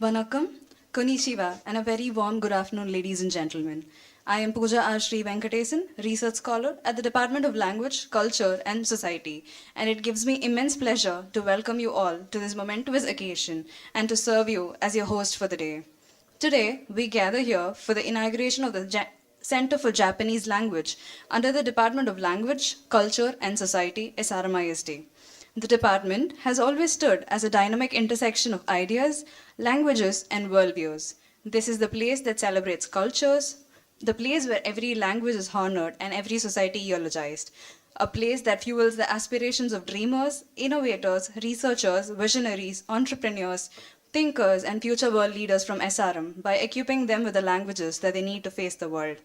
Vanakkam, Konnichiwa, and a very warm good afternoon, ladies and gentlemen. I am Pooja R. Sri Venkatesan, Research Scholar at the Department of Language, Culture and Society, and it gives me immense pleasure to welcome you all to this momentous occasion and to serve you as your host for the day. Today, we gather here for the inauguration of the Center for Japanese Language under the Department of Language, Culture and Society, SRMISD. The department has always stood as a dynamic intersection of ideas, languages, and worldviews. This is the place that celebrates cultures, the place where every language is honored and every society eulogized, a place that fuels the aspirations of dreamers, innovators, researchers, visionaries, entrepreneurs, thinkers, and future world leaders from SRM by equipping them with the languages that they need to face the world.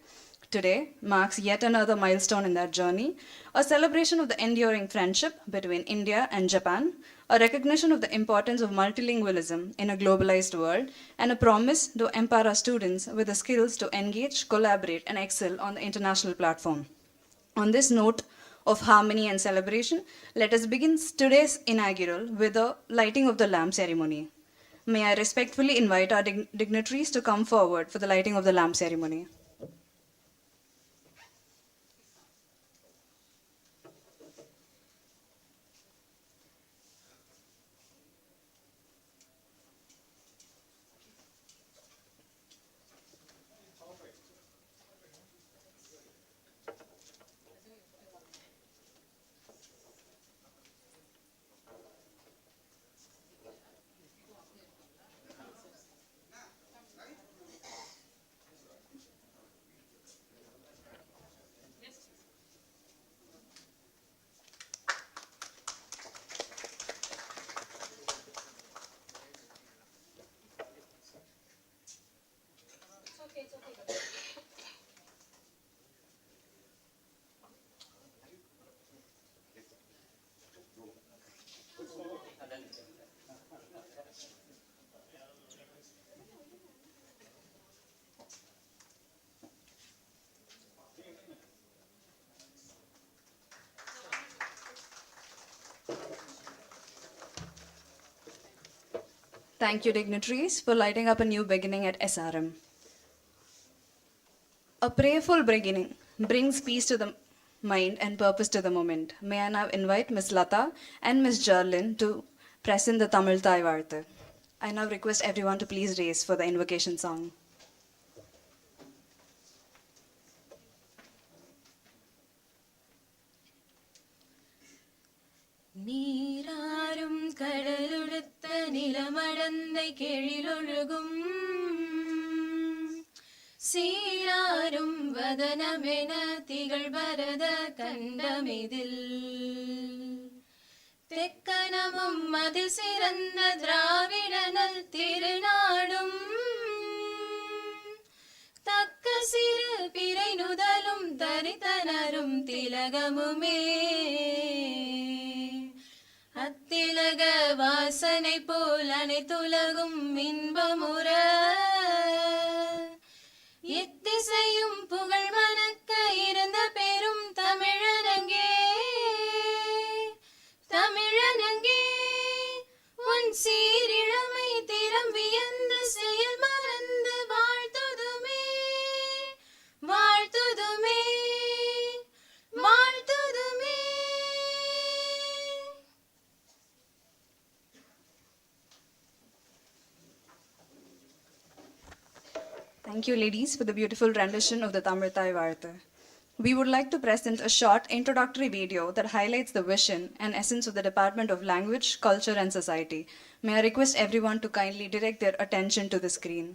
Today marks yet another milestone in that journey, a celebration of the enduring friendship between India and Japan, a recognition of the importance of multilingualism in a globalized world, and a promise to empower our students with the skills to engage, collaborate, and excel on the international platform. On this note of harmony and celebration, let us begin today's inaugural with the lighting of the lamp ceremony. May I respectfully invite our dignitaries to come forward for the lighting of the lamp ceremony. Thank you, dignitaries, for lighting up a new beginning at SRM. A prayerful beginning brings peace to the mind and purpose to the moment. May I now invite Ms. Lata and Ms. Jarlin to present the Tamil Thai Vartha. I now request everyone to please raise for the invocation song. நீராறும் கடலுடுத்த நிலமடந்தை கெழிலொழுகும் சீராரும் வதனமென திகழ்பரத கண்டமிதில் தெக்கனமும் அதில் சிறந்த திராவிடனல் திருநாடும் தக்க சிறு பிறை நுதலும் தரித்தனரும் திலகமுமே அத்திலக வாசனை போல் அனைத்துலகும் இன்பமுற எத்திசையும் புகழ் மணக்க இருந்த பெரும் தமிழனங்கே தமிழனங்கே உன் சீரிழமை திறம் வியந்த செயல் மறந்து வாழ்த்துதுமே வாழ்த்துதுமே வாழ்த்துதுமே. Thank you, ladies, for the beautiful rendition of the Tamil Thai Vartha. We would like to present a short introductory video that highlights the vision and essence of the Department of Language, Culture and Society. May I request everyone to kindly direct their attention to the screen.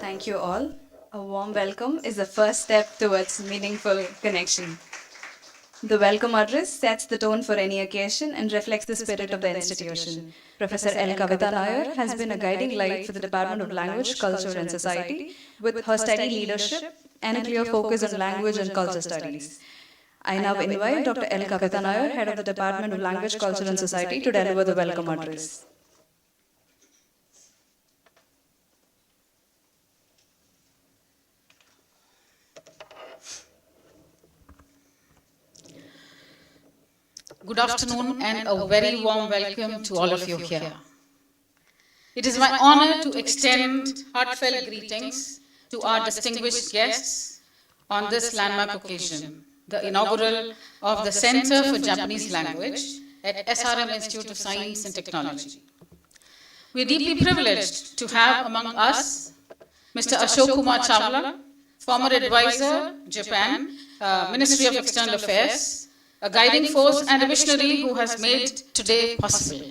Thank you all. A warm welcome is the first step towards meaningful connection. The welcome address sets the tone for any occasion and reflects the spirit of the institution. Professor L. Kavita Nair has been a guiding light for the Department of Language, Culture and Society with her steady leadership and a clear focus on language and culture studies. I now invite Dr. L. Kavita Nair, Head of the Department of Language, Culture and Society, to deliver the welcome address. Good afternoon and a very warm welcome to all of you here. It is my honor to extend heartfelt greetings to our distinguished guests on this landmark occasion, the inaugural of the Center for Japanese Language at SRM Institute of Science and Technology. We are deeply privileged to have among us Mr. Ashok Kumar Chawla, former advisor, Japan, Ministry of External Affairs, a guiding force and a visionary who has made today possible.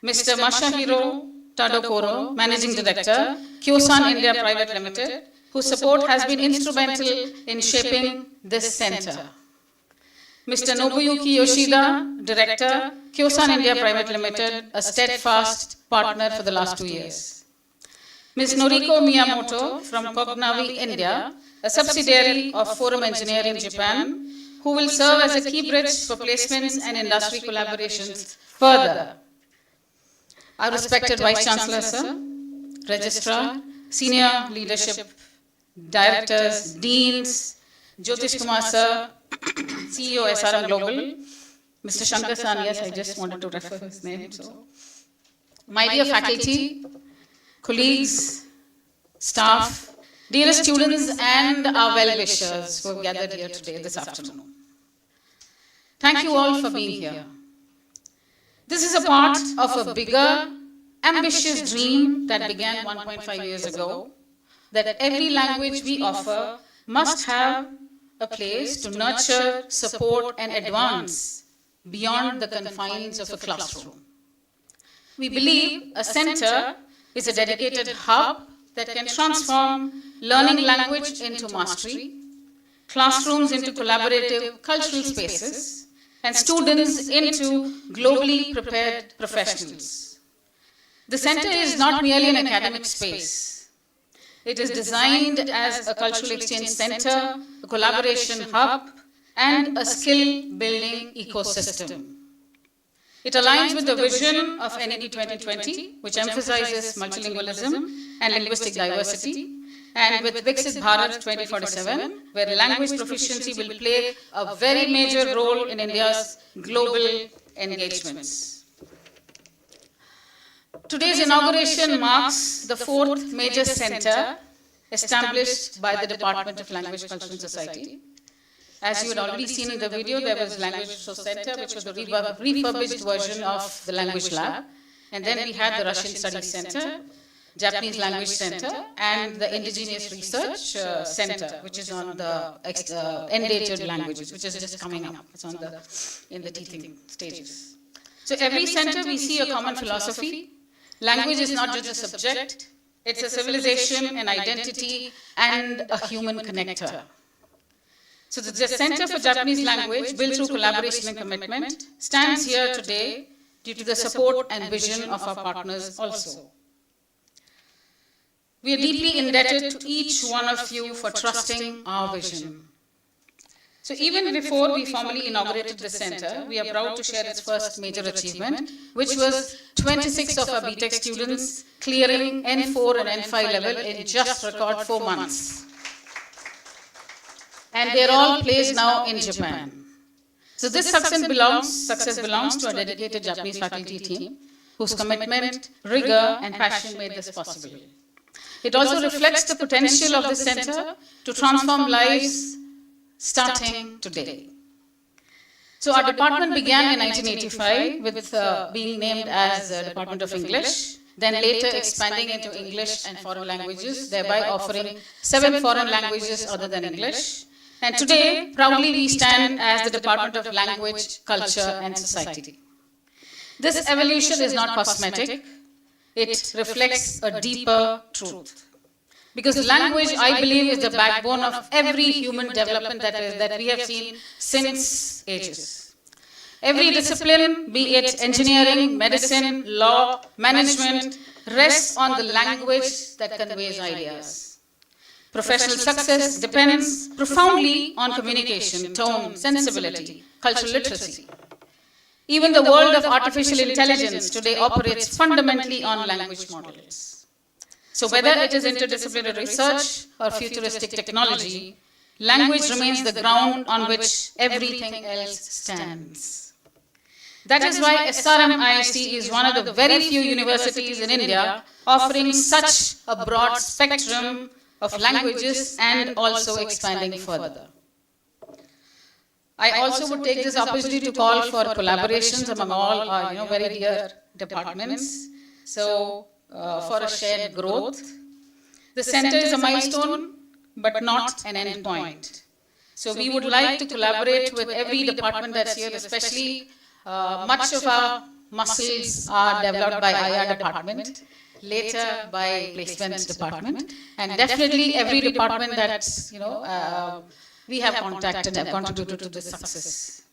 Mr. Masahiro Tadokoro, Managing Director, Kyosan India Private Limited, whose support has been instrumental in shaping this center. Mr. Nobuyuki Yoshida, Director, Kyosan India Private Limited, a steadfast partner for the last 2 years. Ms. Noriko Miyamoto from Cognavi, India, a subsidiary of Forum Engineering Japan, who will serve as a key bridge for placements and industry collaborations further. Our respected Vice Chancellor, Sir, Registrar, Senior Leadership, Directors, Deans, Jyotish Kumar Sir, CEO SRM Global, Mr. Shankar San, yes, I just wanted to refer his name. So. My dear faculty, colleagues, staff, dear students and our well-wishers who have gathered here today, this afternoon. Thank you all for being here. This is a part of a bigger, ambitious dream that began 1.5 years ago, that every language we offer must have a place to nurture, support and advance beyond the confines of a classroom. We believe a center is a dedicated hub that can transform learning language into mastery, classrooms into collaborative cultural spaces, and students into globally prepared professionals. The center is not merely an academic space. It is designed as a cultural exchange center, a collaboration hub, and a skill-building ecosystem. It aligns with the vision of NED 2020, which emphasizes multilingualism and linguistic diversity, and with Viksit Bharat 2047, where language proficiency will play a very major role in India's global engagements. Today's inauguration marks the fourth major center established by the Department of Language, Culture and Society. As you had already seen in the video, there was Language Center, which was the refurbished version of the Language Lab. And then we had the Russian Studies Center, Japanese Language Center, and the Indigenous Research Center, which is on the endangered languages, which is just coming up. It's on in the teething stages. So every center we see a common philosophy. Language is not just a subject, it's a civilization, an identity, and a human connector. So the Center for Japanese Language, built through collaboration and commitment, stands here today due to the support and vision of our partners also. We are deeply indebted to each one of you for trusting our vision. So even before we formally inaugurated the center, we are proud to share its first major achievement, which was 26 of our BTech students clearing N4 and N5 level in just record 4 months. And they're all placed now in Japan. So this success belongs to our dedicated Japanese faculty team, whose commitment, rigor, and passion made this possible. It also reflects the potential of the center to transform lives starting today. So our department began in 1985 with being named as the Department of English, then later expanding into English and foreign languages, thereby offering 7 foreign languages other than English. And today, proudly we stand as the Department of Language, Culture and Society. This evolution is not cosmetic. It reflects a deeper truth. Because language, I believe, is the backbone of every human development that we have seen since ages. Every discipline, be it engineering, medicine, law, management, rests on the language that conveys ideas. Professional success depends profoundly on communication, tone, sensibility, cultural literacy. Even the world of artificial intelligence today operates fundamentally on language models. So whether it is interdisciplinary research or futuristic technology, language remains the ground on which everything else stands. That is why SRM-IST is one of the very few universities in India offering such a broad spectrum of languages and also expanding further. I also would take this opportunity to call for collaborations among all our very dear departments. So, for a shared growth. The center is a milestone, but not an end point. So we would like to collaborate with every department that's here, especially much of our muscles are developed by IR department, later by placement department, and definitely every department that's, we have contacted and contributed to this success.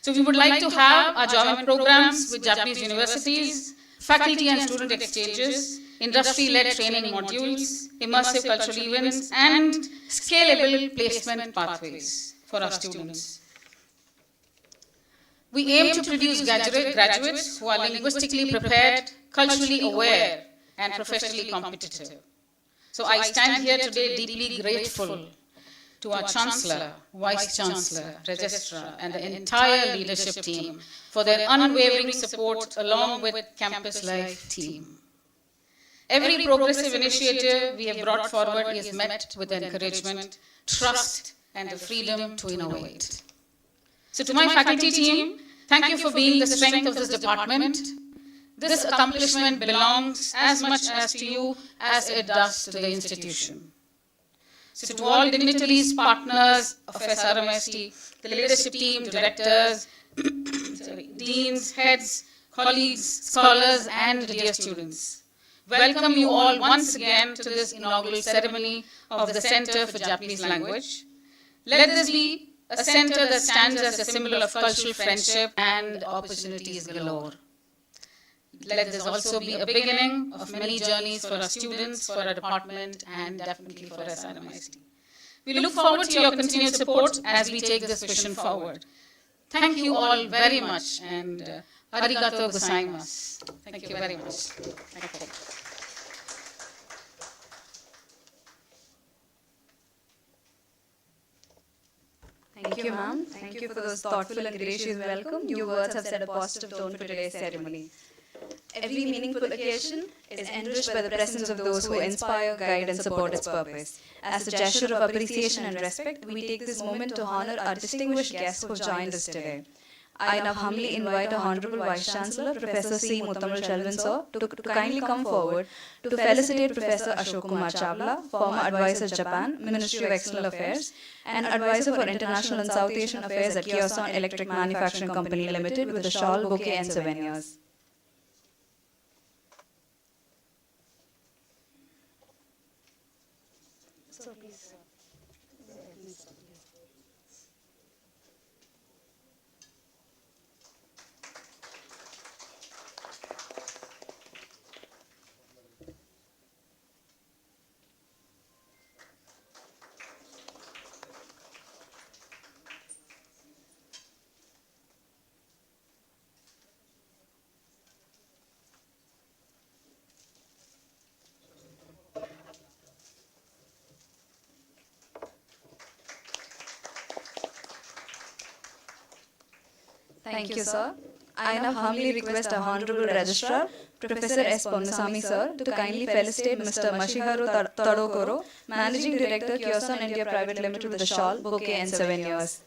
So we would like to have our joint programs with Japanese universities, faculty and student exchanges, industry-led training modules, immersive cultural events, and scalable placement pathways for our students. We aim to produce graduates who are linguistically prepared, culturally aware, and professionally competitive. So I stand here today deeply grateful to our Chancellor, Vice Chancellor, Registrar, and the entire leadership team for their unwavering support along with Campus Life team. Every progressive initiative we have brought forward is met with encouragement, trust, and the freedom to innovate. So to my faculty team, thank you for being the strength of this department. This accomplishment belongs as much as to you as it does to the institution. So to all dignitaries, partners of SRMST, the leadership team, directors, deans, heads, colleagues, scholars, and dear students, welcome you all once again to this inaugural ceremony of the Center for Japanese Language. Let this be a center that stands as a symbol of cultural friendship and opportunities galore. Let this also be a beginning of many journeys for our students, for our department, and definitely for SRMIST. We look forward to your continued support as we take this vision forward. Thank you all very much, and arigato gozaimasu. Thank you very much. Thank you. Thank you, ma'am. Thank you for those thoughtful and gracious welcome. Your words have set a positive tone for today's ceremony. Every meaningful occasion is enriched by the presence of those who inspire, guide, and support its purpose. As a gesture of appreciation and respect, we take this moment to honor our distinguished guests who joined us today. I now humbly invite our Honorable Vice Chancellor, Professor C. Muttamal Shelvan Sir, to kindly come forward to felicitate Professor Ashok Kumar Chawla, former Advisor Japan, Ministry of External Affairs, and Advisor for International and South Asian Affairs at Kyosan Electric Manufacturing Company Limited with the shawl, bouquet, and souvenirs. Thank you, sir. I now humbly request our Honorable Registrar, Professor S. Ponnasamy, sir, to kindly felicitate Mr. Mashiharu Tadokoro, Managing Director, Kyosan India Private Limited, with the shawl, bouquet, and souvenirs.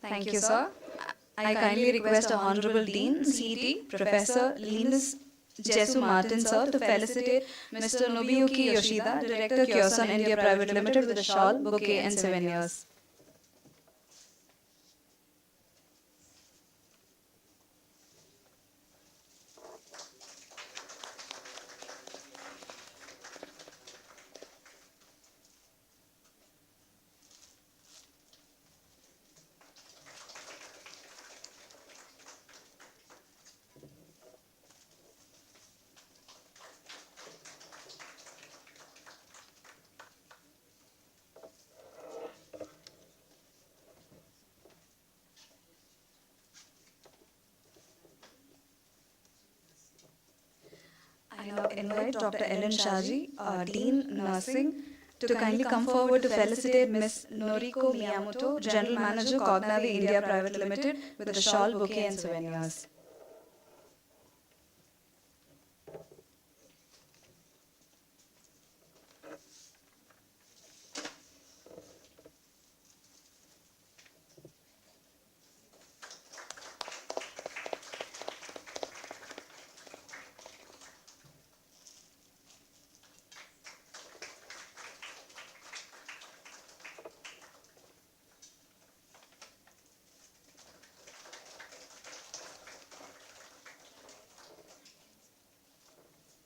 Thank you, sir. I kindly request our Honorable Dean, CT, Professor Linus Jesu Martin, sir, to felicitate Mr. Nobuyuki Yoshida, Director, Kyosan India Private Limited, with a shawl, bouquet, and souvenirs. I now invite Dr. Ellen Shaji, Dean Nursing, to kindly come forward to felicitate Ms. Noriko Miyamoto, General Manager, Cognavi India Private Limited, with a shawl, bouquet, and souvenirs.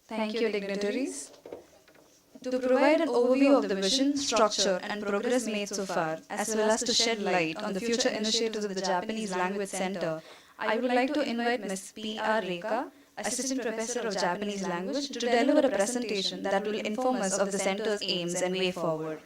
Thank you, dignitaries. To provide an overview of the vision, structure, and progress made so far, as well as to shed light on the future initiatives of the Japanese Language Center, I would like to invite Ms. P.R. Rekha, Assistant Professor of Japanese Language, to deliver a presentation that will inform us of the center's aims and way forward.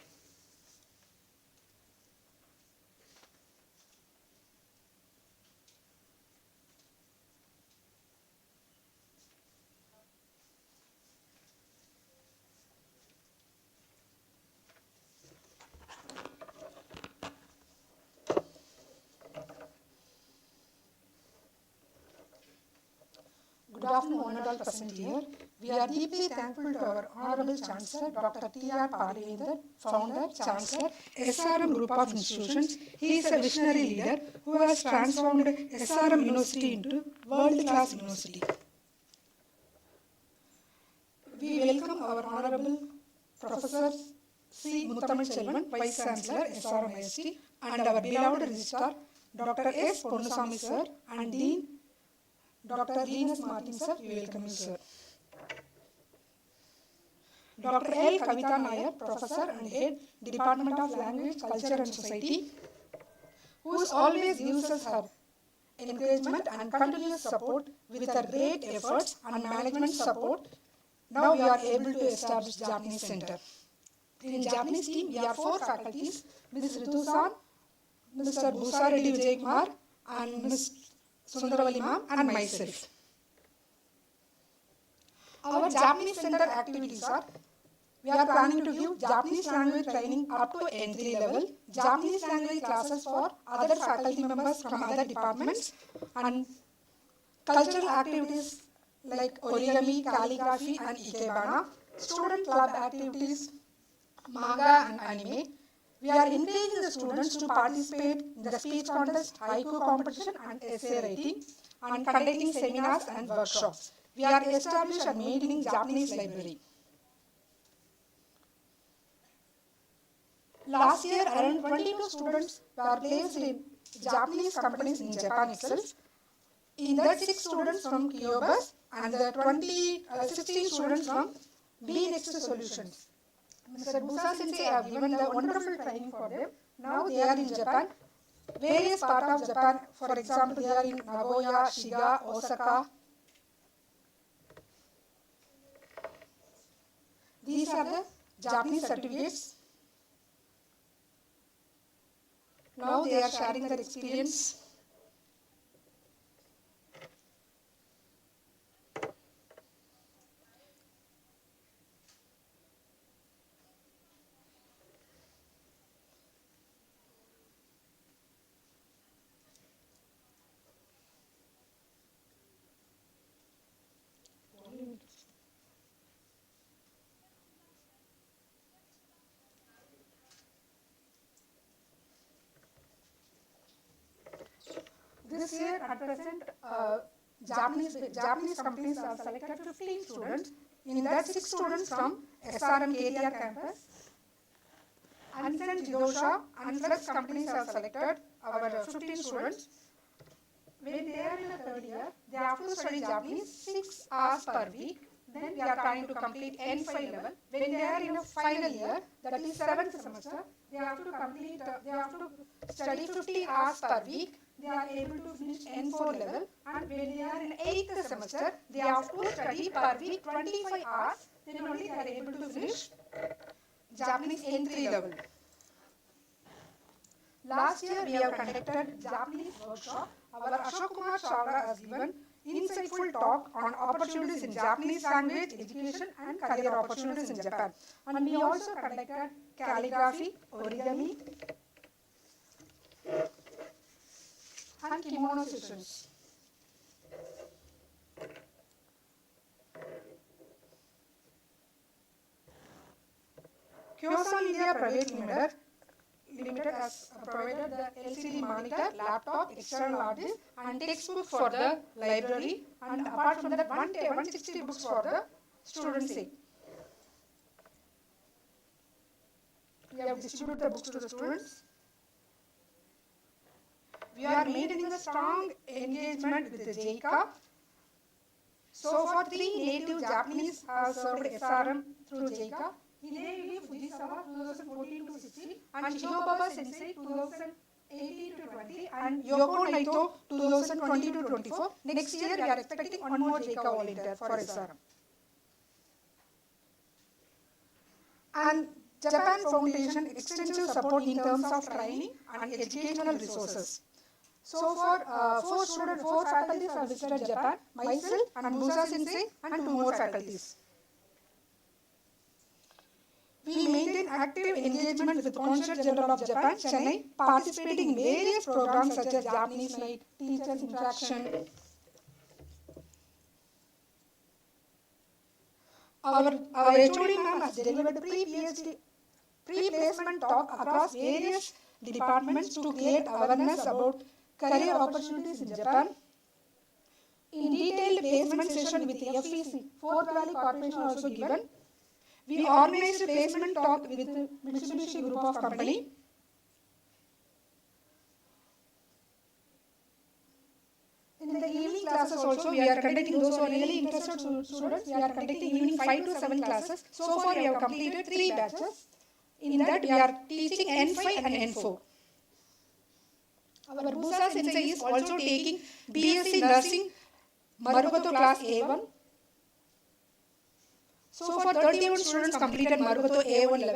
Good afternoon, honorable present here. We are deeply thankful to our Honorable Chancellor, Dr. T.R. Parivendar, founder, Chancellor, SRM Group of Institutions. He is a visionary leader who has transformed SRM University into world-class university. We welcome our Honorable Professor C. Muthamil Selvan, Vice Chancellor, SRM IST, and our beloved Registrar, Dr. S. Ponnusamy Sir, and Dean, Dr. Linus Martin Sir. We welcome you, sir. Dr. L. Kavita Nair, Professor and Head, Department of Language, Culture and Society, who always gives us her encouragement and continuous support with her great efforts and management support. Now we are able to establish Japanese Center. In Japanese team, we are 4 faculties, Ms. Ritu-san, Mr. Bhusareddy Vijaykumar, and Ms. Sundaravali ma'am, and myself. Our Japanese Center activities are: we are planning to give Japanese language training up to N3 level, Japanese language classes for other faculty members from other departments, and cultural activities like origami, calligraphy, and ikebana, student club activities, manga and anime. We are encouraging the students to participate in the speech contest, haiku competition, and essay writing, and conducting seminars and workshops. We are established and maintaining Japanese library. Last year, around 22 students were placed in Japanese companies in Japan itself. In that, 6 students from Kyobus and the 16 students from B Next Solutions. Mr. Busa Sensei have given the wonderful training for them. Now they are in Japan, various parts of Japan. For example, they are in Nagoya, Shiga, Osaka. These are the Japanese certificates. Now they are sharing their experience. This year, at present, Japanese companies have selected 15 students. In that, 6 students from SRM KTR campus. Ansen Jidosha and Flex companies have selected our 15 students. When they are in the third year, they have to study Japanese 6 hours per week. Then we are trying to complete N5 level. When they are in a final year, that is 7th semester, they have to study 50 hours per week. They are able to finish N4 level. And when they are in 8th semester, they have to study per week 25 hours. Then only they are able to finish Japanese N3 level. Last year, we have conducted Japanese workshop. Our Ashok Kumar Chawla has given insightful talk on opportunities in Japanese language, education and career opportunities in Japan. And we also conducted calligraphy, origami and kimono sessions. Kyosan India Private Limited has provided the LCD monitor, laptop, external hard disk and textbook for the library, and apart from that 160 books for the students' sake. We have distributed the books to the students. We are maintaining a strong engagement with the JICA. So far, 3 native Japanese have served SRM through JICA. Hideyuki Fujisawa 2014 to 16 and Shiobaba Sensei 2018 to 20 and Yoko Naito 2020 to 24. Next year we are expecting one more JICA volunteer for SRM. And Japan Foundation extensive support in terms of training and educational resources. So far, 4 faculties have visited Japan, myself and Busa Sensei and 2 more faculties. We maintain active engagement with the Consulate General of Japan, Chennai, participating in various programs such as Japanese Night, Teachers Interaction. Our HOD ma'am has delivered pre-placement talk across various departments to create awareness about career opportunities in Japan. In detailed placement session with the FEC, Fourth Valley Corporation also given. We organized a placement talk with the Mitsubishi Group of Company. In the evening classes also, we are conducting, those who are really interested students, we are conducting evening 5 to 7 classes. So far, we have completed 3 batches. In that, we are teaching N5 and N4. Our Busa Sensei is also taking BSc Nursing Marugoto Class A1. So far, 31 students completed Marugoto A1 level.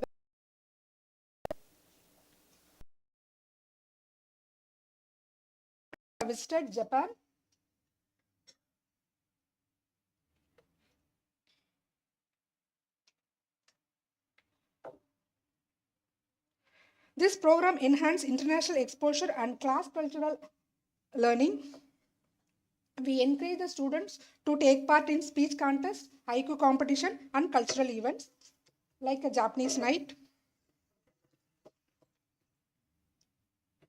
Visited Japan. This program enhances international exposure and cross-cultural learning. We encourage the students to take part in speech contests, haiku competition and cultural events like a Japanese night.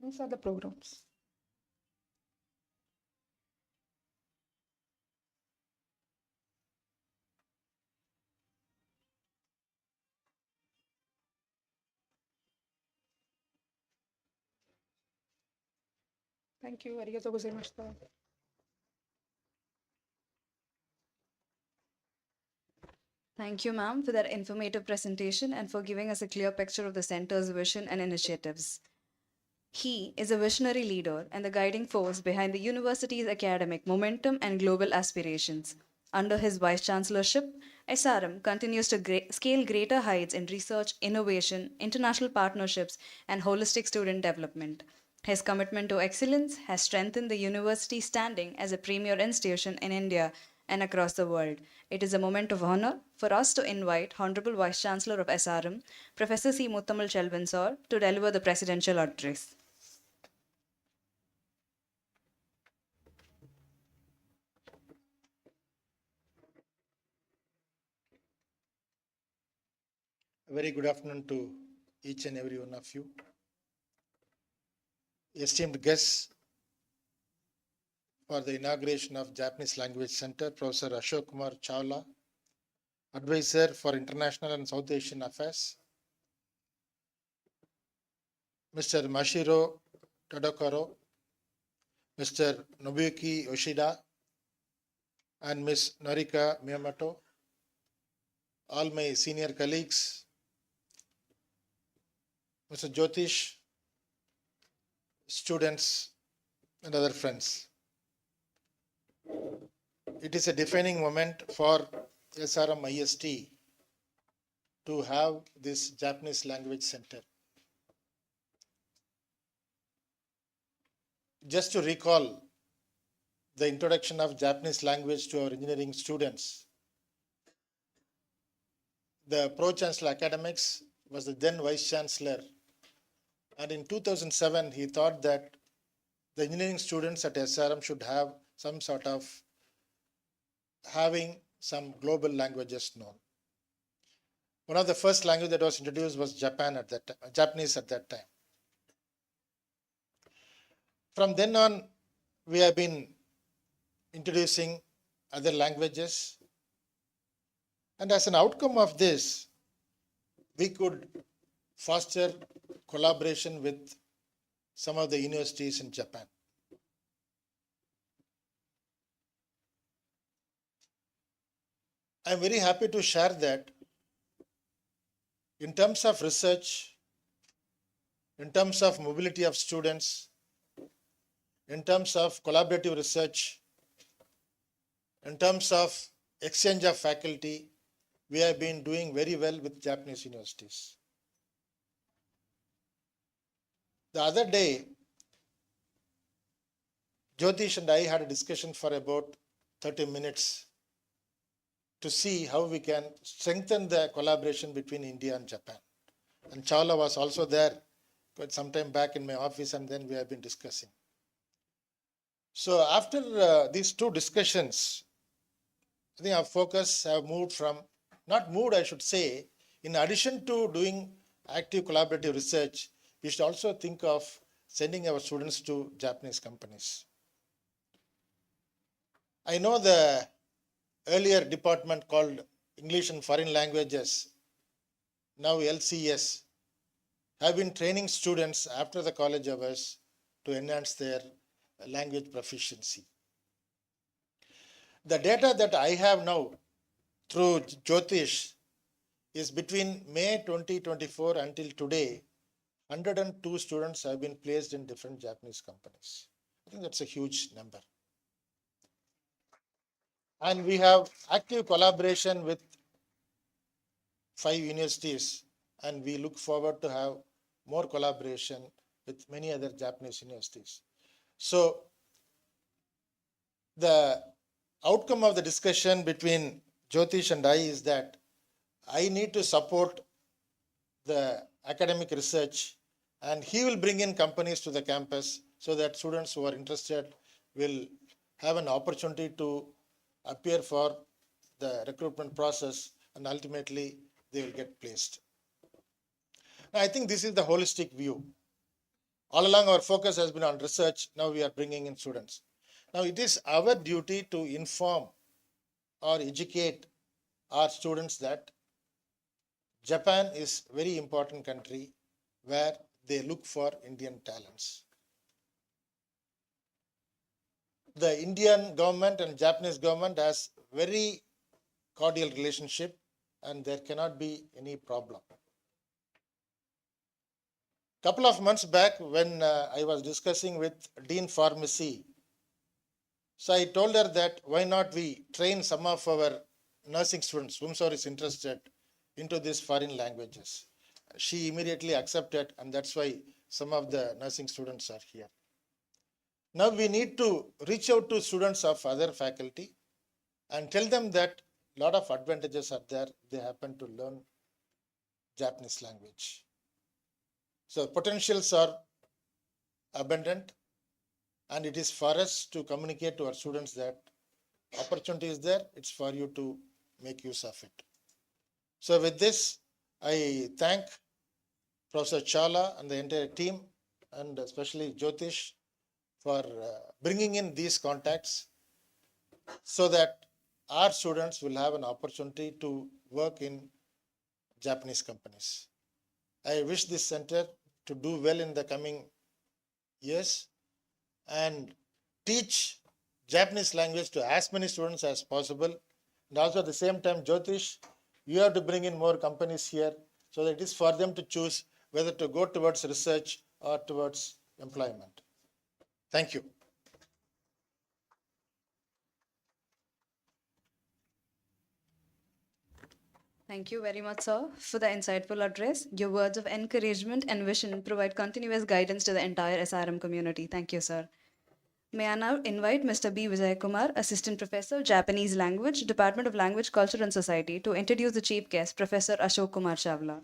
These are the programs. Thank you. Arigatou gozaimashita. Thank you, ma'am, for that informative presentation and for giving us a clear picture of the center's vision and initiatives. He is a visionary leader and the guiding force behind the university's academic momentum and global aspirations. Under his vice chancellorship, SRM continues to scale greater heights in research, innovation, international partnerships, and holistic student development. His commitment to excellence has strengthened the university's standing as a premier institution in India and across the world. It is a moment of honor for us to invite Honorable Vice Chancellor of SRM, Professor C. Muthamal Chelvan Sir, to deliver the presidential address. A very good afternoon to each and every one of you. Esteemed guests, for the inauguration of Japanese Language Center, Professor Ashok Kumar Chawla, Advisor for International and South Asian Affairs, Mr. Mashiro Tadokaro, Mr. Nobuyuki Yoshida, and Ms. Norika Miyamoto, all my senior colleagues, Mr. Jyotish, students, and other friends. It is a defining moment for SRM IST to have this Japanese language center. Just to recall the introduction of Japanese language to our engineering students, the Pro-Chancellor Academics was the then Vice Chancellor, and in 2007 he thought that the engineering students at SRM should have some sort of having some global languages known. One of the first language that was introduced was Japanese at that time. From then on, we have been introducing other languages, and as an outcome of this, we could foster collaboration with some of the universities in Japan. I am very happy to share that in terms of research, in terms of mobility of students, in terms of collaborative research, in terms of exchange of faculty, we have been doing very well with Japanese universities. The other day, Jyotish and I had a discussion for about 30 minutes to see how we can strengthen the collaboration between India and Japan. And Chawla was also there quite some time back in my office, and then we have been discussing. So after these two discussions, I think our focus have moved from, not moved I should say, in addition to doing active collaborative research, we should also think of sending our students to Japanese companies. I know the earlier department called English and Foreign Languages, now LCS, have been training students after the college hours to enhance their language proficiency. The data that I have now through Jyotish is between May 2024 until today, 102 students have been placed in different Japanese companies. I think that's a huge number. And we have active collaboration with 5 universities, and we look forward to have more collaboration with many other Japanese universities. So the outcome of the discussion between Jyotish and I is that I need to support the academic research, and he will bring in companies to the campus so that students who are interested will have an opportunity to appear for the recruitment process, and ultimately they will get placed. Now, I think this is the holistic view. All along our focus has been on research. Now we are bringing in students. Now it is our duty to inform or educate our students that Japan is a very important country where they look for Indian talents. The Indian government and Japanese government has very cordial relationship, and there cannot be any problem. Couple of months back when I was discussing with Dean Pharmacy, so I told her that why not we train some of our nursing students, whomsoever is interested, into these foreign languages. She immediately accepted, and that's why some of the nursing students are here. Now we need to reach out to students of other faculty and tell them that a lot of advantages are there. They happen to learn Japanese language. So potentials are abundant, and it is for us to communicate to our students that opportunity is there. It's for you to make use of it. So with this, I thank Professor Chawla and the entire team, and especially Jyotish, for bringing in these contacts so that our students will have an opportunity to work in Japanese companies. I wish this center to do well in the coming years and teach Japanese language to as many students as possible. And also at the same time, Jyotish, you have to bring in more companies here so that it is for them to choose whether to go towards research or towards employment. Thank you. Thank you very much, sir, for the insightful address. Your words of encouragement and vision provide continuous guidance to the entire SRM community. Thank you, sir. May I now invite Mr. B. Vijay Kumar, Assistant Professor, Japanese Language, Department of Language, Culture and Society, to introduce the chief guest, Professor Ashok Kumar Chavla.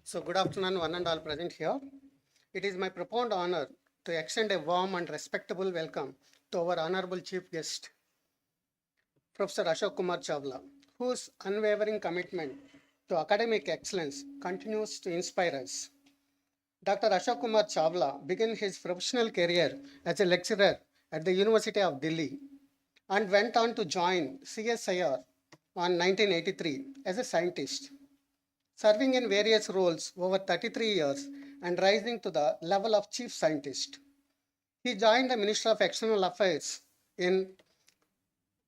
So good afternoon, one and all present here. It is my profound honor to extend a warm and respectable welcome to our honorable chief guest, Professor Ashok Kumar Chavla, whose unwavering commitment to academic excellence continues to inspire us. Dr. Ashok Kumar Chavla began his professional career as a lecturer at the University of Delhi and went on to join CSIR on 1983 as a scientist, serving in various roles over 33 years and rising to the level of chief scientist. He joined the Ministry of External Affairs in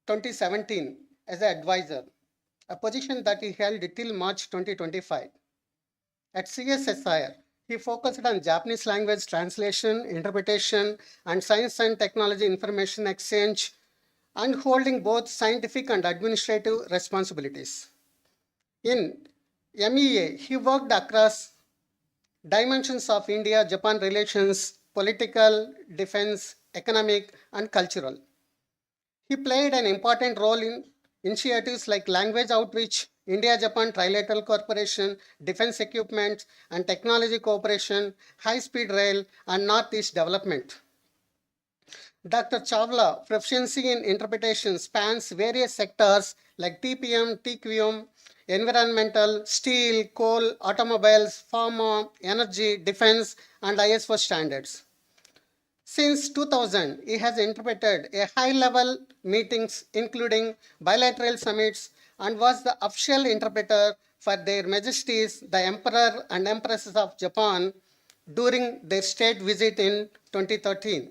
2017 as an advisor, a position that he held till March 2025. At CSSIR, he focused on Japanese language translation, interpretation, and science and technology information exchange, and holding both scientific and administrative responsibilities. In MEA, he worked across dimensions of India-Japan relations, political, defense, economic, and cultural. He played an important role in initiatives like language outreach, India-Japan Trilateral Cooperation, defense equipment and technology cooperation, high-speed rail, and Northeast development. Dr. Chavla proficiency in interpretation spans various sectors like TPM, TQM, environmental, steel, coal, automobiles, pharma, energy, defense, and ISO standards. Since 2000, he has interpreted a high-level meetings, including bilateral summits, and was the official interpreter for Their Majesties, the Emperor and Empresses of Japan, during their state visit in 2013.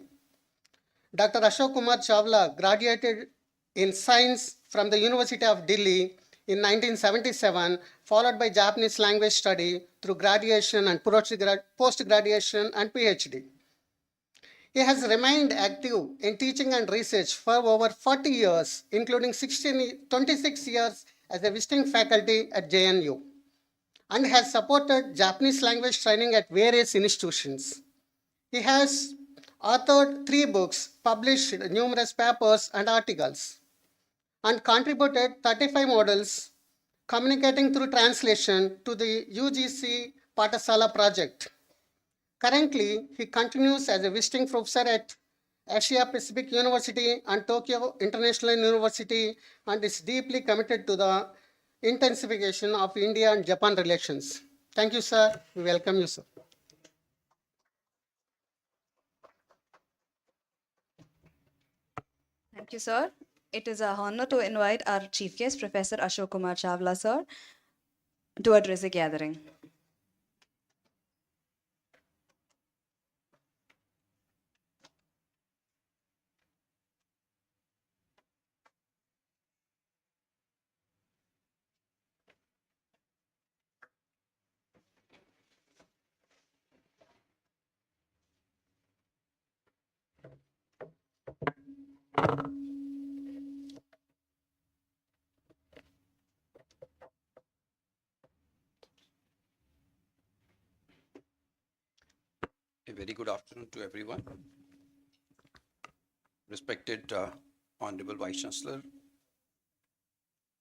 Dr. Ashok Kumar Chavla graduated in science from the University of Delhi in 1977, followed by Japanese language study through graduation and post-graduation and PhD. He has remained active in teaching and research for over 40 years, including 26 years as a visiting faculty at JNU, and has supported Japanese language training at various institutions. He has authored 3 books, published numerous papers and articles, and contributed 35 models communicating through translation to the UGC Patasala project. Currently, he continues as a visiting professor at Asia Pacific University and Tokyo International University and is deeply committed to the intensification of India and Japan relations. Thank you, sir. We welcome you, sir. Thank you, sir. It is our honor to invite our chief guest, Professor Ashok Kumar Chavla, sir, to address the gathering. A very good afternoon to everyone. Respected Honorable Vice Chancellor,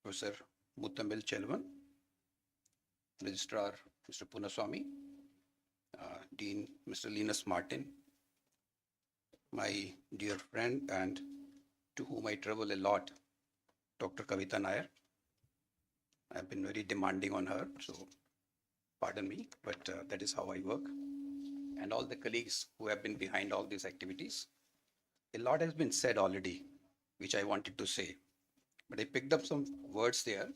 Professor Muttamil Chelvan, Registrar Mr. Punaswamy, Dean Mr. Linus Martin, my dear friend and to whom I travel a lot, Dr. Kavita Nair. I've been very demanding on her, so Pardon me, but that is how I work. And all the colleagues who have been behind all these activities. A lot has been said already, which I wanted to say, but I picked up some words there.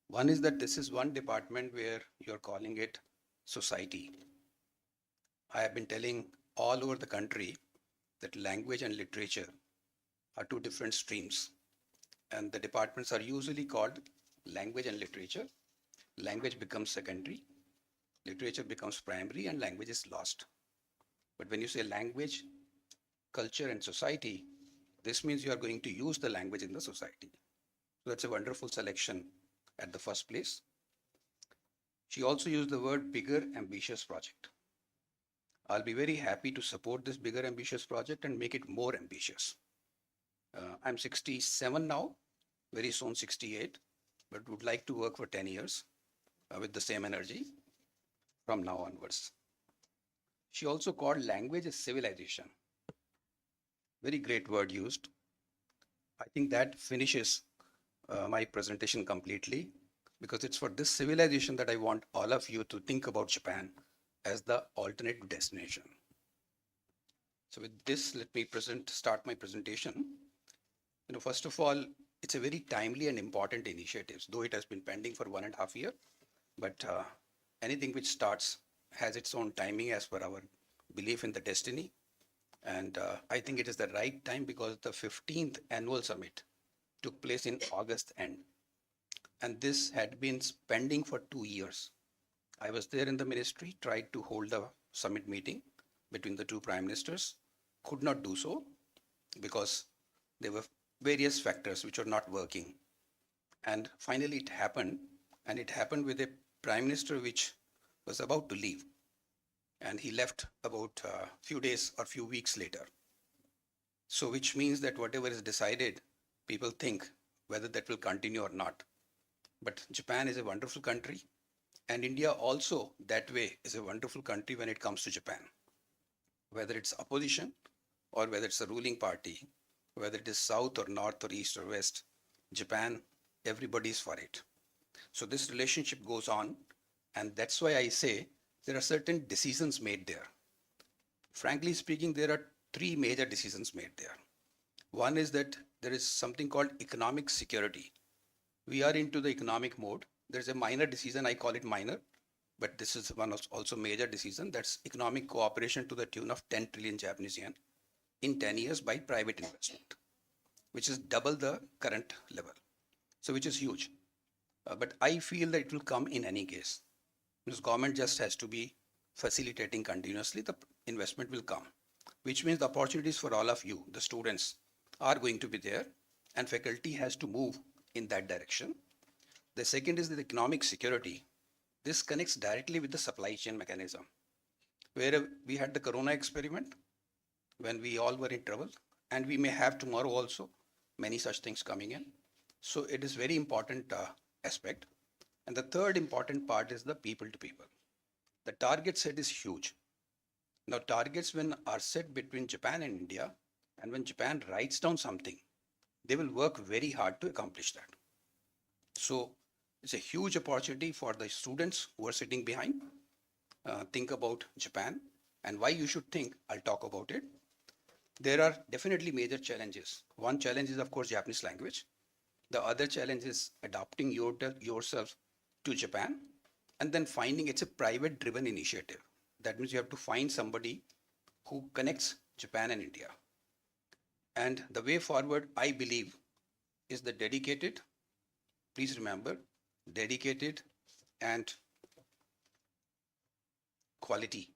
One is that this is one department where you're calling it society. I have been telling all over the country that language and literature are two different streams, and the departments are usually called language and literature. Language becomes secondary, literature becomes primary, and language is lost. But when you say language, culture, and society, this means you are going to use the language in the society. So that's a wonderful selection at the first place. She also used the word bigger ambitious project. I'll be very happy to support this bigger ambitious project and make it more ambitious. I'm 67 now, very soon 68, but would like to work for 10 years with the same energy from now onwards. She also called language a civilization. Very great word used. I think that finishes my presentation completely, because it's for this civilization that I want all of you to think about Japan as the alternative destination. So with this, let me start my presentation. First of all, it's a very timely and important initiative, though it has been pending for 1.5 years, but anything which starts has its own timing as per our belief in the destiny. And I think it is the right time because the 15th annual summit took place in August end. And this had been pending for 2 years. I was there in the ministry, tried to hold a summit meeting between the two prime ministers, could not do so because there were various factors which were not working. And finally it happened, and it happened with a prime minister which was about to leave. And he left about a few days or few weeks later. So which means that whatever is decided, people think whether that will continue or not. But Japan is a wonderful country, and India also that way is a wonderful country when it comes to Japan. Whether it's opposition or whether it's a ruling party, whether it is south or north or east or west, Japan, everybody is for it. So this relationship goes on, and that's why I say there are certain decisions made there. Frankly speaking, there are 3 major decisions made there. One is that there is something called economic security. We are into the economic mode. There's a minor decision, I call it minor, but this is one of also major decision. That's economic cooperation to the tune of 10 trillion Japanese yen in 10 years by private investment, which is double the current level. So which is huge. But I feel that it will come in any case. Because government just has to be facilitating continuously, the investment will come, which means the opportunities for all of you, the students, are going to be there, and faculty has to move in that direction. The second is the economic security. This connects directly with the supply chain mechanism, where we had the Corona experiment when we all were in trouble, and we may have tomorrow also many such things coming in. So it is very important aspect. And the third important part is the people to people. The target set is huge. Now targets when are set between Japan and India, and when Japan writes down something, they will work very hard to accomplish that. So it's a huge opportunity for the students who are sitting behind. Think about Japan, and why you should think, I'll talk about it. There are definitely major challenges. One challenge is of course Japanese language. The other challenge is adapting yourself to Japan, and then finding it's a private driven initiative. That means you have to find somebody who connects Japan and India. And the way forward, I believe, is the dedicated, please remember, dedicated and quality,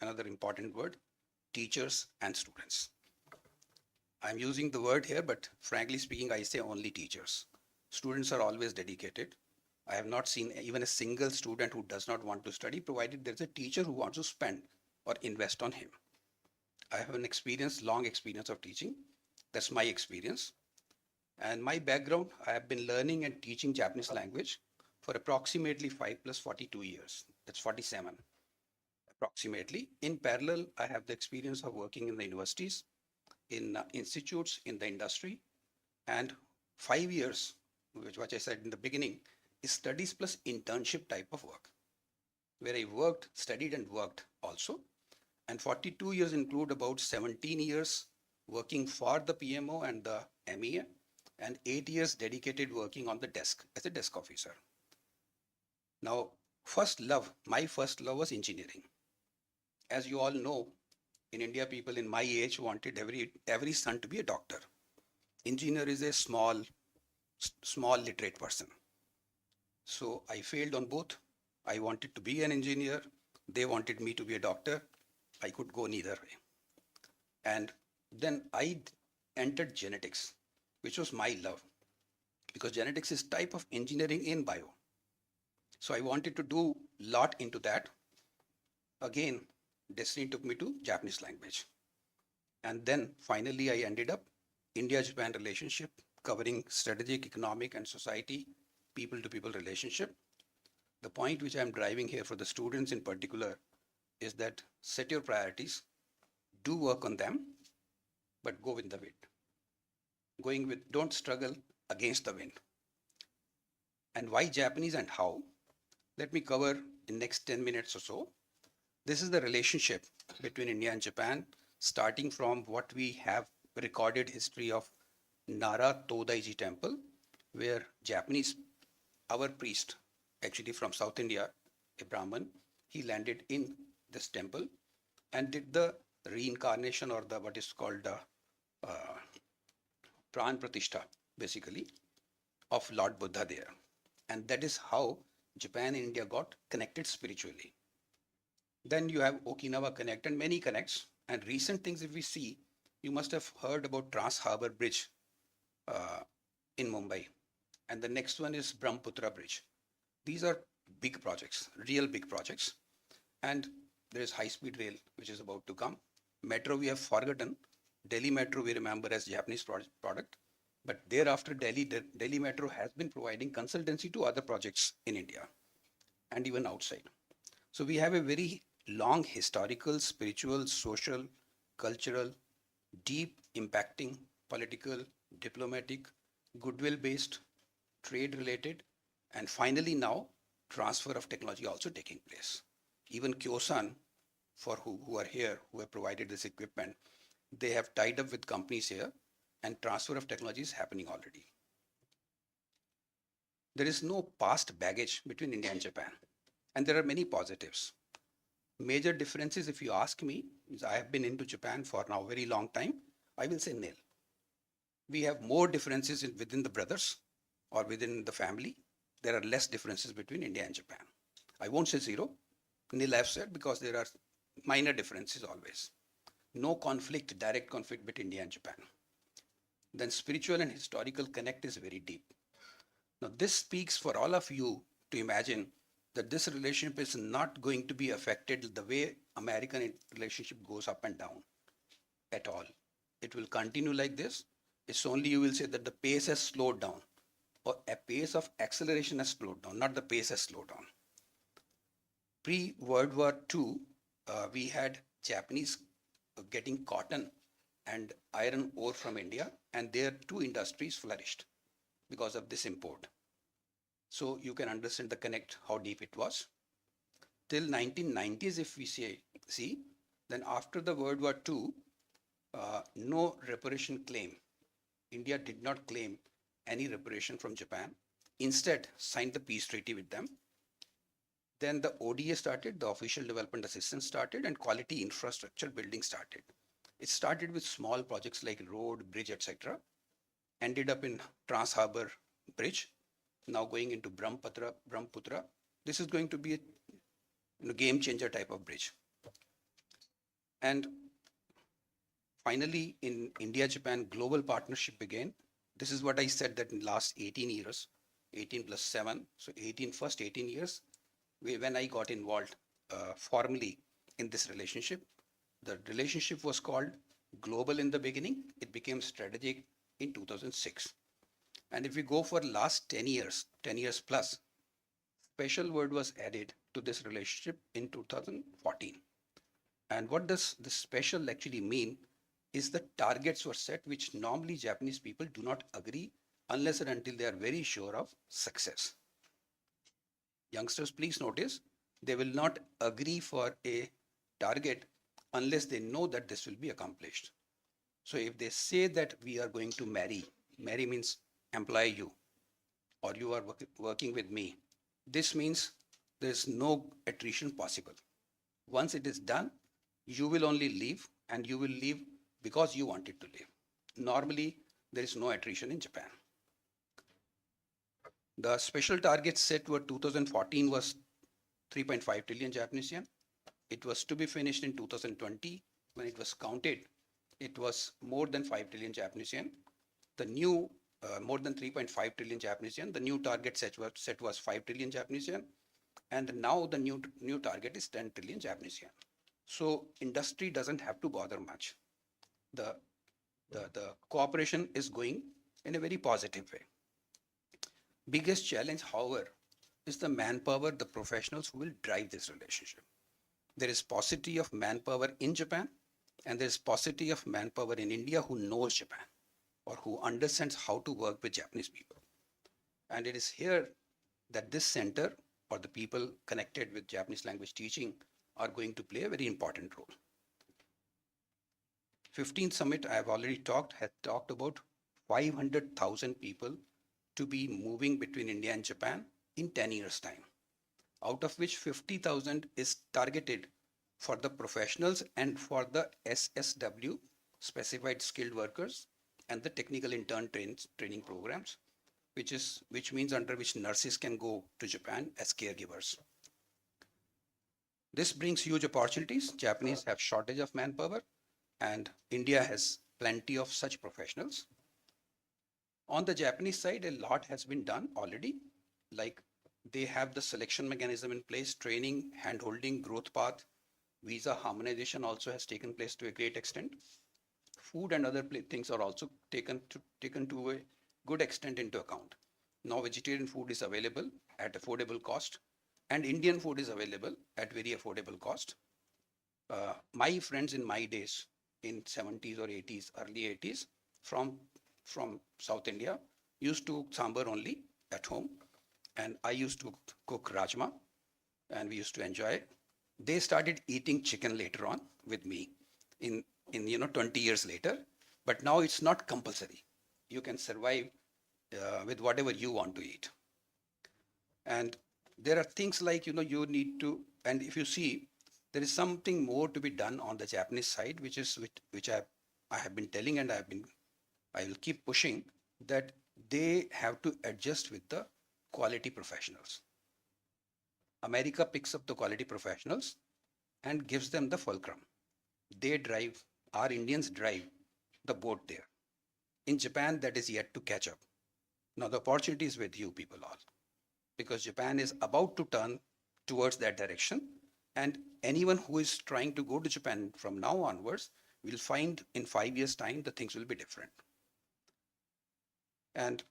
another important word, teachers and students. I'm using the word here, but frankly speaking, I say only teachers. Students are always dedicated. I have not seen even a single student who does not want to study, provided there's a teacher who wants to spend or invest on him. I have an experience, long experience of teaching. That's my experience. And my background, I have been learning and teaching Japanese language for approximately 5 plus 42 years. That's 47, approximately. In parallel, I have the experience of working in the universities, in institutes, in the industry, and 5 years, which I said in the beginning, is studies plus internship type of work. where I worked, studied and worked also. And 42 years include about 17 years working for the PMO and the MEA, and 8 years dedicated working on the desk as a desk officer. Now, my first love was engineering. As you all know, in India, people in my age wanted every son to be a doctor. Engineer is a small literate person. So I failed on both. I wanted to be an engineer. They wanted me to be a doctor. I could go neither way. And then I entered genetics, which was my love, because genetics is type of engineering in bio. So I wanted to do a lot into that. Again, destiny took me to Japanese language. And then finally I ended up India-Japan relationship, covering strategic, economic and society, people-to-people relationship. The point which I'm driving here for the students in particular is that set your priorities, do work on them, but go with the wind. Don't struggle against the wind. And why Japanese and how? Let me cover in next 10 minutes or so. This is the relationship between India and Japan, starting from what we have recorded history of Nara Todaiji temple, where Japanese, our priest, actually from South India, a Brahmin, he landed in this temple and did the reincarnation, or the what is called Pran Pratishtha, basically, of Lord Buddha there. And that is how Japan and India got connected spiritually. Then you have Okinawa Connect and many connects. And recent things, if we see, you must have heard about Trans Harbour Bridge in Mumbai. And the next one is Brahmaputra Bridge. These are big projects, real big projects. And there is high-speed rail, which is about to come. Metro, we have forgotten. Delhi Metro, we remember as Japanese product. But thereafter, Delhi Metro has been providing consultancy to other projects in India and even outside. So we have a very long historical, spiritual, social, cultural, deep impacting, political, diplomatic, goodwill-based, trade-related, and finally now transfer of technology also taking place. Even Kyosan, for who are here, who have provided this equipment, they have tied up with companies here, and transfer of technology is happening already. There is no past baggage between India and Japan, and there are many positives. Major differences, if you ask me, is I have been into Japan for now a very long time, I will say nil. We have more differences within the brothers or within the family. There are less differences between India and Japan. I won't say zero, nil I've said, because there are minor differences always. No conflict, direct conflict between India and Japan. Then spiritual and historical connect is very deep. Now this speaks for all of you to imagine that this relationship is not going to be affected the way American relationship goes up and down at all. It will continue like this. It's only you will say that the pace has slowed down, or a pace of acceleration has slowed down, not the pace has slowed down. Pre-World War II, we had Japanese getting cotton and iron ore from India, and their two industries flourished because of this import. So you can understand the connect, how deep it was. Till 1990s, if we see, then after the World War II, no reparation claim. India did not claim any reparation from Japan. Instead, signed the peace treaty with them. Then the ODA started, the Official Development Assistance started, and quality infrastructure building started. It started with small projects like road, bridge, etc. Ended up in Trans Harbour Bridge, now going into Brahmaputra. This is going to be a game changer type of bridge. And finally, in India-Japan, global partnership began. This is what I said, that in last 18 years, 18 plus 7, so first 18 years, when I got involved formally in this relationship. The relationship was called global in the beginning. It became strategic in 2006. And if we go for last 10 years plus, special word was added to this relationship in 2014. And what does this special actually mean is the targets were set, which normally Japanese people do not agree unless and until they are very sure of success. Youngsters, please notice, They will not agree for a target unless they know that this will be accomplished. So if they say that we are going to marry means employ you, or you are working with me, this means there is no attrition possible. Once it is done, you will only leave, and you will leave because you wanted to leave. Normally, there is no attrition in Japan. The special target set for 2014 was 3.5 trillion Japanese yen. It was to be finished in 2020. When it was counted, it was more than 5 trillion Japanese yen. The new, more than 3.5 trillion Japanese yen. The new target set was 5 trillion Japanese yen. And now the new target is 10 trillion Japanese yen. So industry doesn't have to bother much. The cooperation is going in a very positive way. Biggest challenge, however, is the manpower, the professionals who will drive this relationship. There is paucity of manpower in Japan, and there is paucity of manpower in India who knows Japan or who understands how to work with Japanese people. And it is here that this center or the people connected with Japanese language teaching are going to play a very important role. 15th summit I have already had talked about 500,000 people to be moving between India and Japan in 10 years time, out of which 50,000 is targeted for the professionals and for the SSW, specified skilled workers, and the technical intern training programs, which means under which nurses can go to Japan as caregivers. This brings huge opportunities. Japanese have shortage of manpower, and India has plenty of such professionals. On the Japanese side, a lot has been done already. Like they have the selection mechanism in place, training, hand-holding, growth path, visa harmonization also has taken place to a great extent. Food and other things are also taken to a good extent into account. Now vegetarian food is available at affordable cost, and Indian food is available at very affordable cost. My friends in my days, in 70s or 80s, early 80s, from South India, used to cook sambar only at home, and I used to cook rajma, and we used to enjoy it. They started eating chicken later on with me in 20 years later, but now it's not compulsory. You can survive with whatever you want to eat. And there are things like, you need to, and if you see, there is something more to be done on the Japanese side, which I have been telling, and I will keep pushing, that they have to adjust with the quality professionals. America picks up the quality professionals and gives them the fulcrum. They drive, our Indians drive the boat there. In Japan, that is yet to catch up. Now the opportunity is with you people all, because Japan is about to turn towards that direction, and anyone who is trying to go to Japan from now onwards will find in 5 years' time the things will be different. And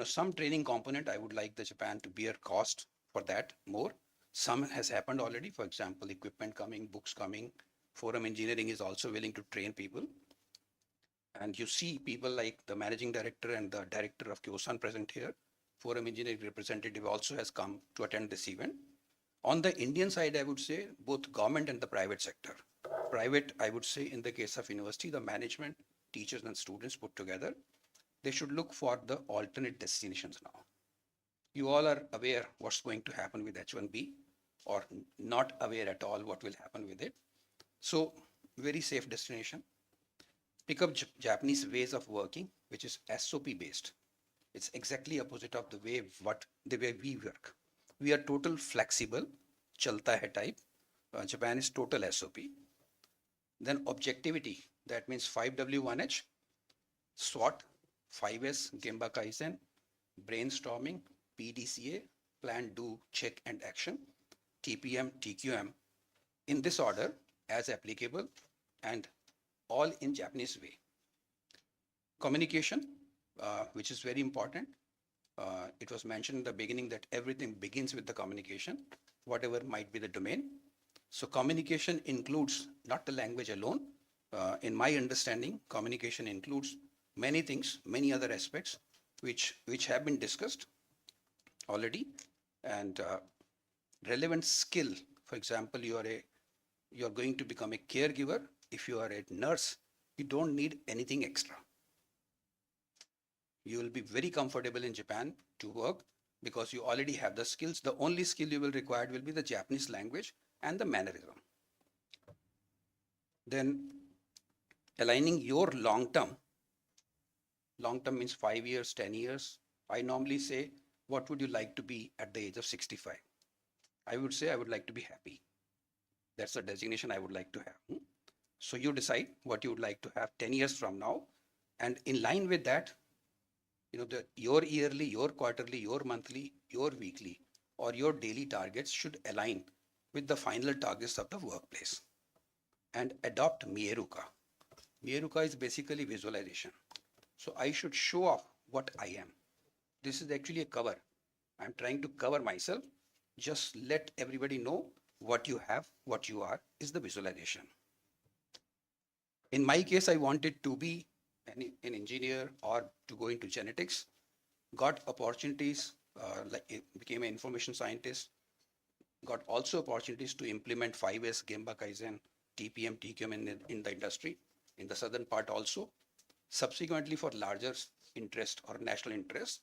some training component, I would like the Japan to bear cost for that more. Some has happened already. For example, equipment coming, books coming. Forum Engineering is also willing to train people. And you see people like the managing director and the director of Kyosan present here. Forum Engineering representative also has come to attend this event. On the Indian side, I would say both government and the private sector. Private, I would say in the case of university, the management, teachers and students put together, they should look for the alternate destinations now. You all are aware what's going to happen with H1B, or not aware at all what will happen with it. So very safe destination. Pick up Japanese ways of working, which is SOP based. It's exactly opposite of the way we work. We are total flexible, chalta hai type. Japan is total SOP. Then objectivity, that means 5W1H, SWOT, 5S, Gemba Kaizen, brainstorming, PDCA, plan, do, check and action, TPM, TQM, in this order as applicable, and all in Japanese way. Communication, which is very important. It was mentioned in the beginning that everything begins with the communication, whatever might be the domain. So communication includes not the language alone. In my understanding, communication includes many things, many other aspects which have been discussed already. and relevant skill. For example, you're going to become a caregiver. If you are a nurse, you don't need anything extra. You will be very comfortable in Japan to work because you already have the skills. The only skill you will require will be the Japanese language and the mannerism. Then aligning your long term means 5 years, 10 years. I normally say, what would you like to be at the age of 65? I would say I would like to be happy. That's the designation I would like to have. So you decide what you would like to have 10 years from now. And in line with that, your yearly, your quarterly, your monthly, your weekly, or your daily targets should align with the final targets of the workplace. And adopt Mieruka. Mieruka is basically visualization. So I should show off what I am. This is actually a cover. I'm trying to cover myself. Just let everybody know what you have, what you are, is the visualization. In my case, I wanted to be an engineer or to go into genetics. Got opportunities, became an information scientist. Got also opportunities to implement 5S, Gemba Kaizen, TPM, TQM in the industry, in the southern part also. Subsequently, for larger interest or national interest,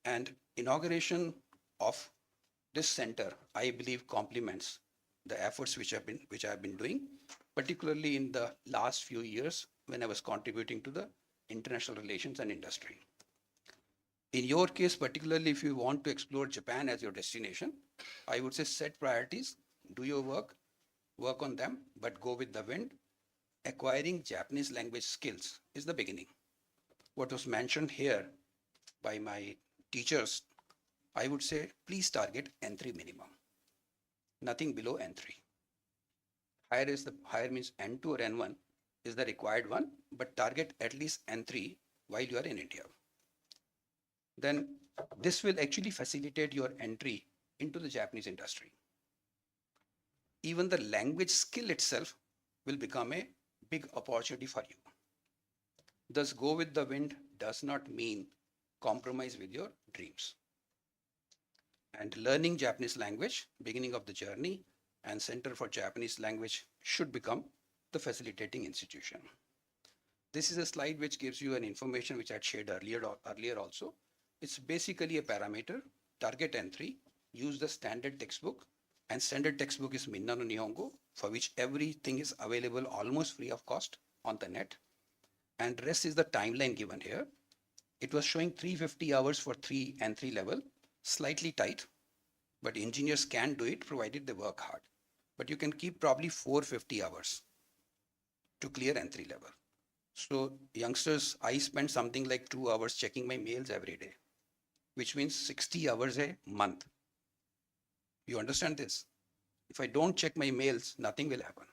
and inauguration of this center, I believe, complements the efforts which I have been doing, particularly in the last few years when I was contributing to the international relations and industry. In your case, particularly if you want to explore Japan as your destination, I would say set priorities, do your work on them, but go with the wind. Acquiring Japanese language skills is the beginning. What was mentioned here by my teachers, I would say please target N3 minimum, nothing below N3. Higher means N2 or N1 is the required one, but target at least N3 while you are in India. Then this will actually facilitate your entry into the Japanese industry. Even the language skill itself will become a big opportunity for you. Thus, go with the wind does not mean compromise with your dreams. And learning Japanese language, beginning of the journey, and Center for Japanese Language should become the facilitating institution. This is a slide which gives you an information which I had shared earlier also. It's basically a parameter, target N3, use the standard textbook, and standard textbook is Minna no Nihongo, for which everything is available almost free of cost on the net. And rest is the timeline given here. It was showing 350 hours for N3 level, slightly tight, but engineers can do it provided they work hard. But you can keep probably 450 hours to clear N3 level. So youngsters, I spend something like 2 hours checking my mails every day, which means 60 hours a month. You understand this? If I don't check my mails, nothing will happen.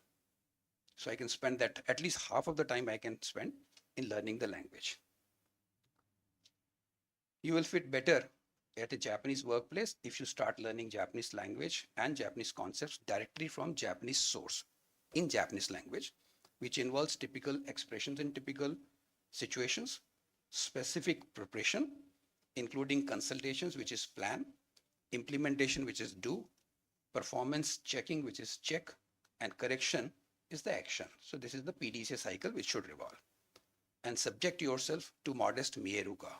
So I can spend that, at least half of the time I can spend in learning the language. You will fit better at a Japanese workplace if you start learning Japanese language and Japanese concepts directly from Japanese source in Japanese language, which involves typical expressions in typical situations, specific preparation, including consultations, which is plan, implementation, which is do, performance checking, which is check, and correction is the action. So this is the PDCA cycle which should revolve. And subject yourself to modest Mieruka.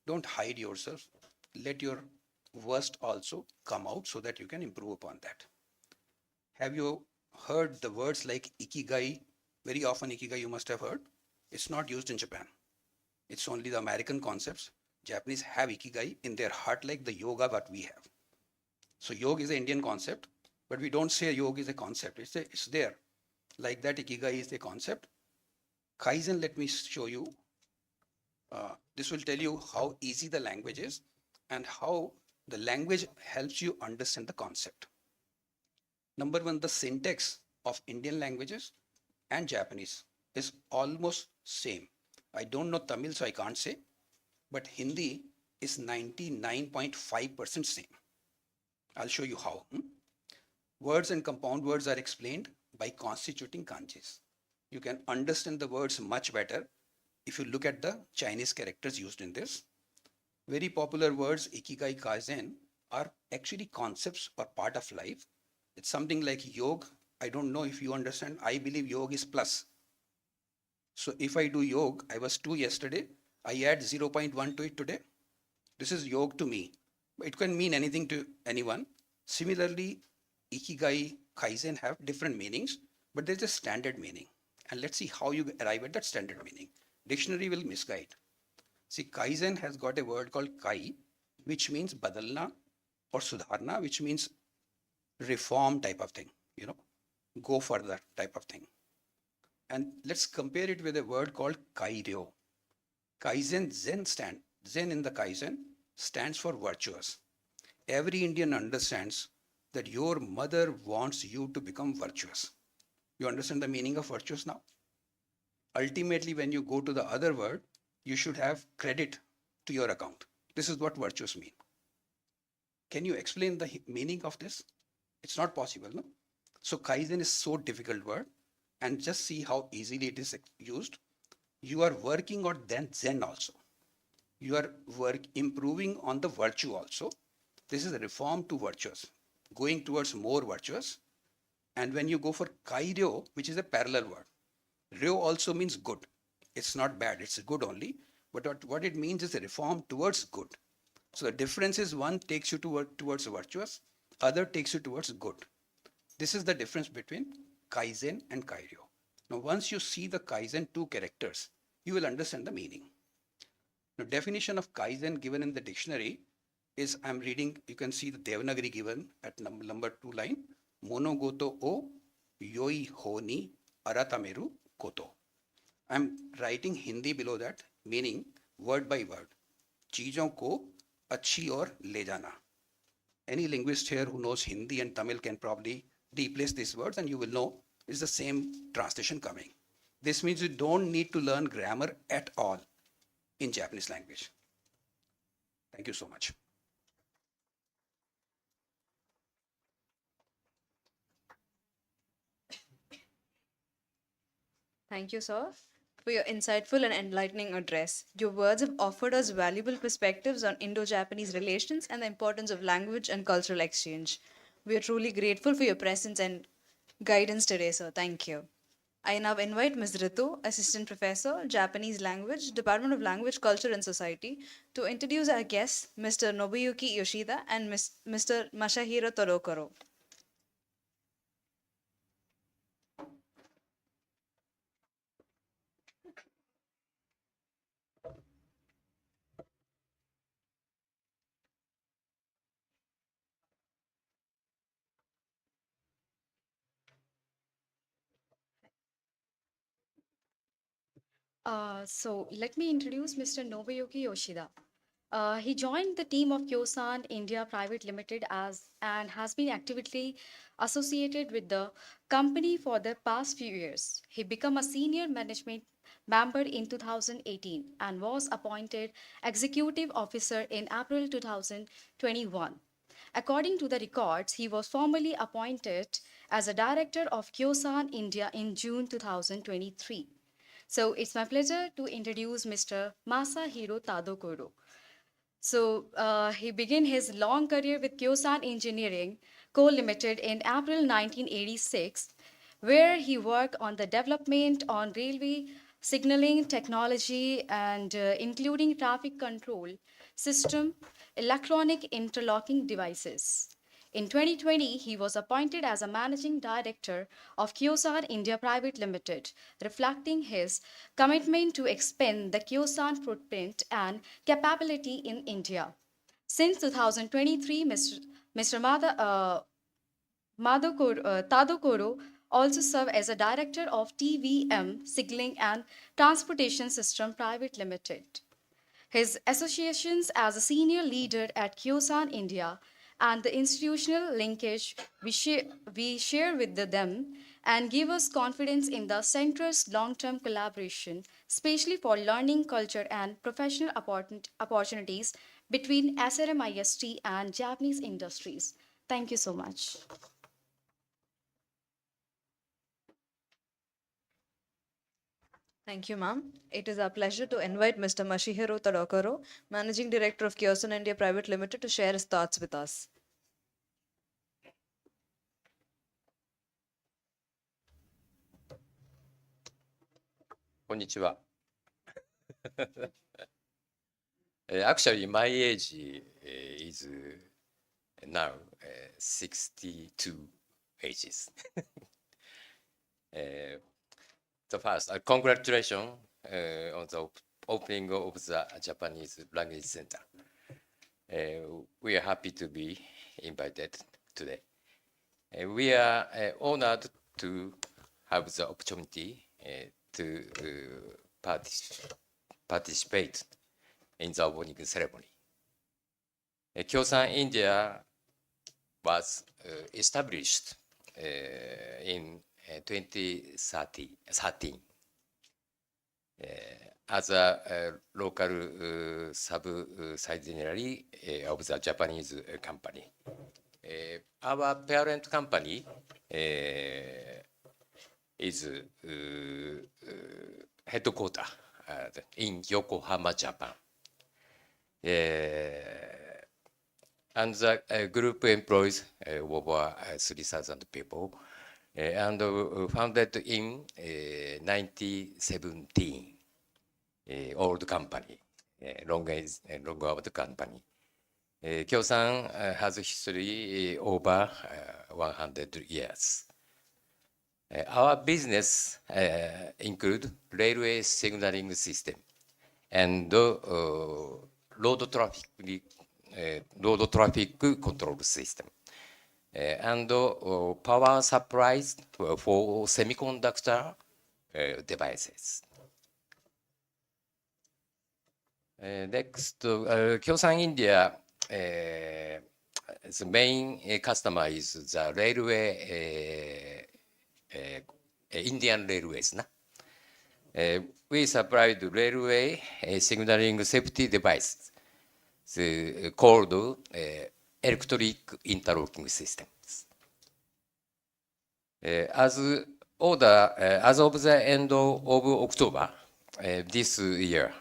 Don't hide yourself. Let your worst also come out so that you can improve upon that. Have you heard the words like ikigai? Very often ikigai you must have heard. It's not used in Japan. It's only the American concepts. Japanese have ikigai in their heart like the yoga that we have. So yoga is an Indian concept, but we don't say yoga is a concept. It's there. Like that, ikigai is a concept. Kaizen, let me show you. This will tell you how easy the language is and how the language helps you understand the concept. Number one, the syntax of Indian languages and Japanese is almost same. I don't know Tamil, so I can't say, but Hindi is 99.5% same. I'll show you how. Words and compound words are explained by constituting kanjis. You can understand the words much better if you look at the Chinese characters used in this. Very popular words, ikigai, kaizen, are actually concepts or part of life. It's something like yoga. I don't know if you understand. I believe yoga is plus. So if I do yoga, I was 2 yesterday, I add 0.1 to it today. This is yoga to me. It can mean anything to anyone. Similarly, ikigai, kaizen have different meanings, but there's a standard meaning. And let's see how you arrive at that standard meaning. Dictionary will misguide. See, kaizen has got a word called kai, which means badalna, or sudharna, which means reform type of thing, go for that type of thing. And let's compare it with a word called kairyo. Kaizen, Zen in the Kaizen stands for virtuous. Every Indian understands that your mother wants you to become virtuous. You understand the meaning of virtuous now? Ultimately, when you go to the other word, you should have credit to your account. This is what virtuous mean. Can you explain the meaning of this? It's not possible, no? So Kaizen is so difficult word, and just see how easily it is used. You are working on then Zen also. You are improving on the virtue also. This is a reform to virtuous, going towards more virtuous. And when you go for kairyo, which is a parallel word, ryo also means good. It's not bad, it's good only. But what it means is a reform towards good. So the difference is one takes you towards virtuous, other takes you towards good. This is the difference between kaizen and kairyo. Now, once you see the kaizen two characters, you will understand the meaning. The definition of Kaizen given in the dictionary is, I'm reading, you can see the Devanagari given at number 2 line, Monogoto o yoi honi aratameru koto. I'm writing Hindi below that, meaning word by word. चीजों को अच्छी और ले जाना. Any linguist here who knows Hindi and Tamil can probably replace these words and you will know it's the same translation coming. This means you don't need to learn grammar at all in Japanese language. Thank you so much. Thank you, sir, for your insightful and enlightening address. Your words have offered us valuable perspectives on Indo Japanese relations and the importance of language and cultural exchange. We are truly grateful for your presence and guidance today, sir. Thank you. I now invite Ms. Ritu, Assistant Professor, Japanese Language, Department of Language, Culture and Society, to introduce our guests, Mr. Nobuyuki Yoshida and Mr. Masahiro Torokoro. So let me introduce Mr. Nobuyuki Yoshida. He joined the team of Kyosan India Private Limited as and has been actively associated with the company for the past few years. He became a senior management member in 2018 and was appointed executive officer in April 2021. According to the records, he was formally appointed as a director of Kyosan India in June 2023. So it's my pleasure to introduce Mr. Masahiro Tadokoro. So he began his long career with Kyosan Engineering Co. Limited in April 1986, where he worked on the development on railway signaling technology and including traffic control system, electronic interlocking devices. In 2020, he was appointed as a managing director of Kyosan India Private Limited, reflecting his commitment to expand the Kyosan footprint and capability in India. Since 2023, Mr. Tadokoro also served as a director of TVM Signaling and Transportation System Private Limited. His associations as a senior leader at Kyosan India and the institutional linkage we share with them and give us confidence in the center's long-term collaboration, especially for learning, culture, and professional opportunities between SRMIST and Japanese industries. Thank you so much. Thank you, ma'am. It is our pleasure to invite Mr. Mashihiro Tadokaro, Managing Director of Kyosan India Private Limited, to share his thoughts with us. こんにちは。Actually, my age is now 62 ages. So first, congratulations on the opening of the Japanese Language Center. We are happy to be invited today. We are honored to have the opportunity to participate in the opening ceremony. Kyosan India was established in 2013 as a local subsidiary of the Japanese company. Our parent company is headquartered in Yokohama, Japan. And the group employs over 3,000 people and founded in 1917. Old company, long old company. Kyosan has a history over 100 years. Our business include railway signaling system and road traffic control system and power supplies for semiconductor devices. Next, Kyosan India, the main customer is the railway, Indian Railways. We supplied railway signaling safety devices called electric interlocking systems. As of the end of October this year,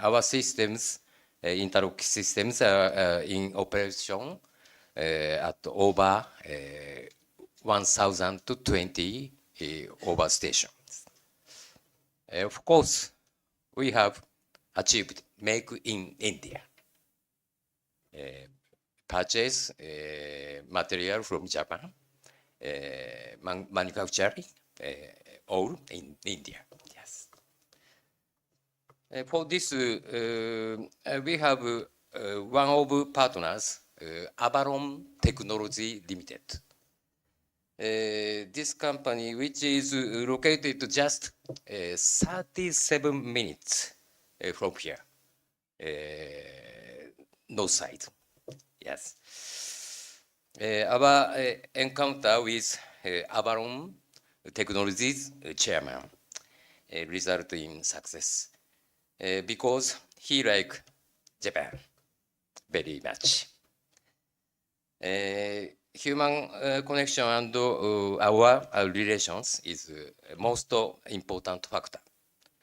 our systems, interlock systems, are in operation at over 1,020 over stations. Of course, we have achieved make in India. Purchase material from Japan, manufacturing all in India. Yes. For this, we have one of partners, Avalon Technology Limited. This company, which is located just 37 minutes from here, north side. Yes. Our encounter with Avalon Technologies chairman result in success because he like Japan very much. Human connection and our relations is most important factor,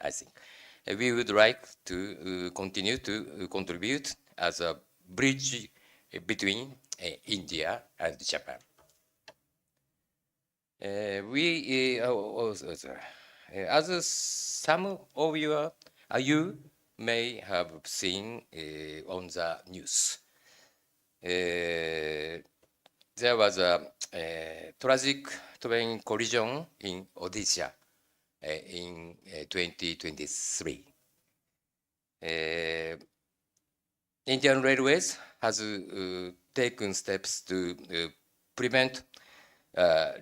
I think. We would like to continue to contribute as a bridge between India and Japan. As some of you may have seen on the news, there was a tragic train collision in Odisha in 2023. Indian Railways has taken steps to prevent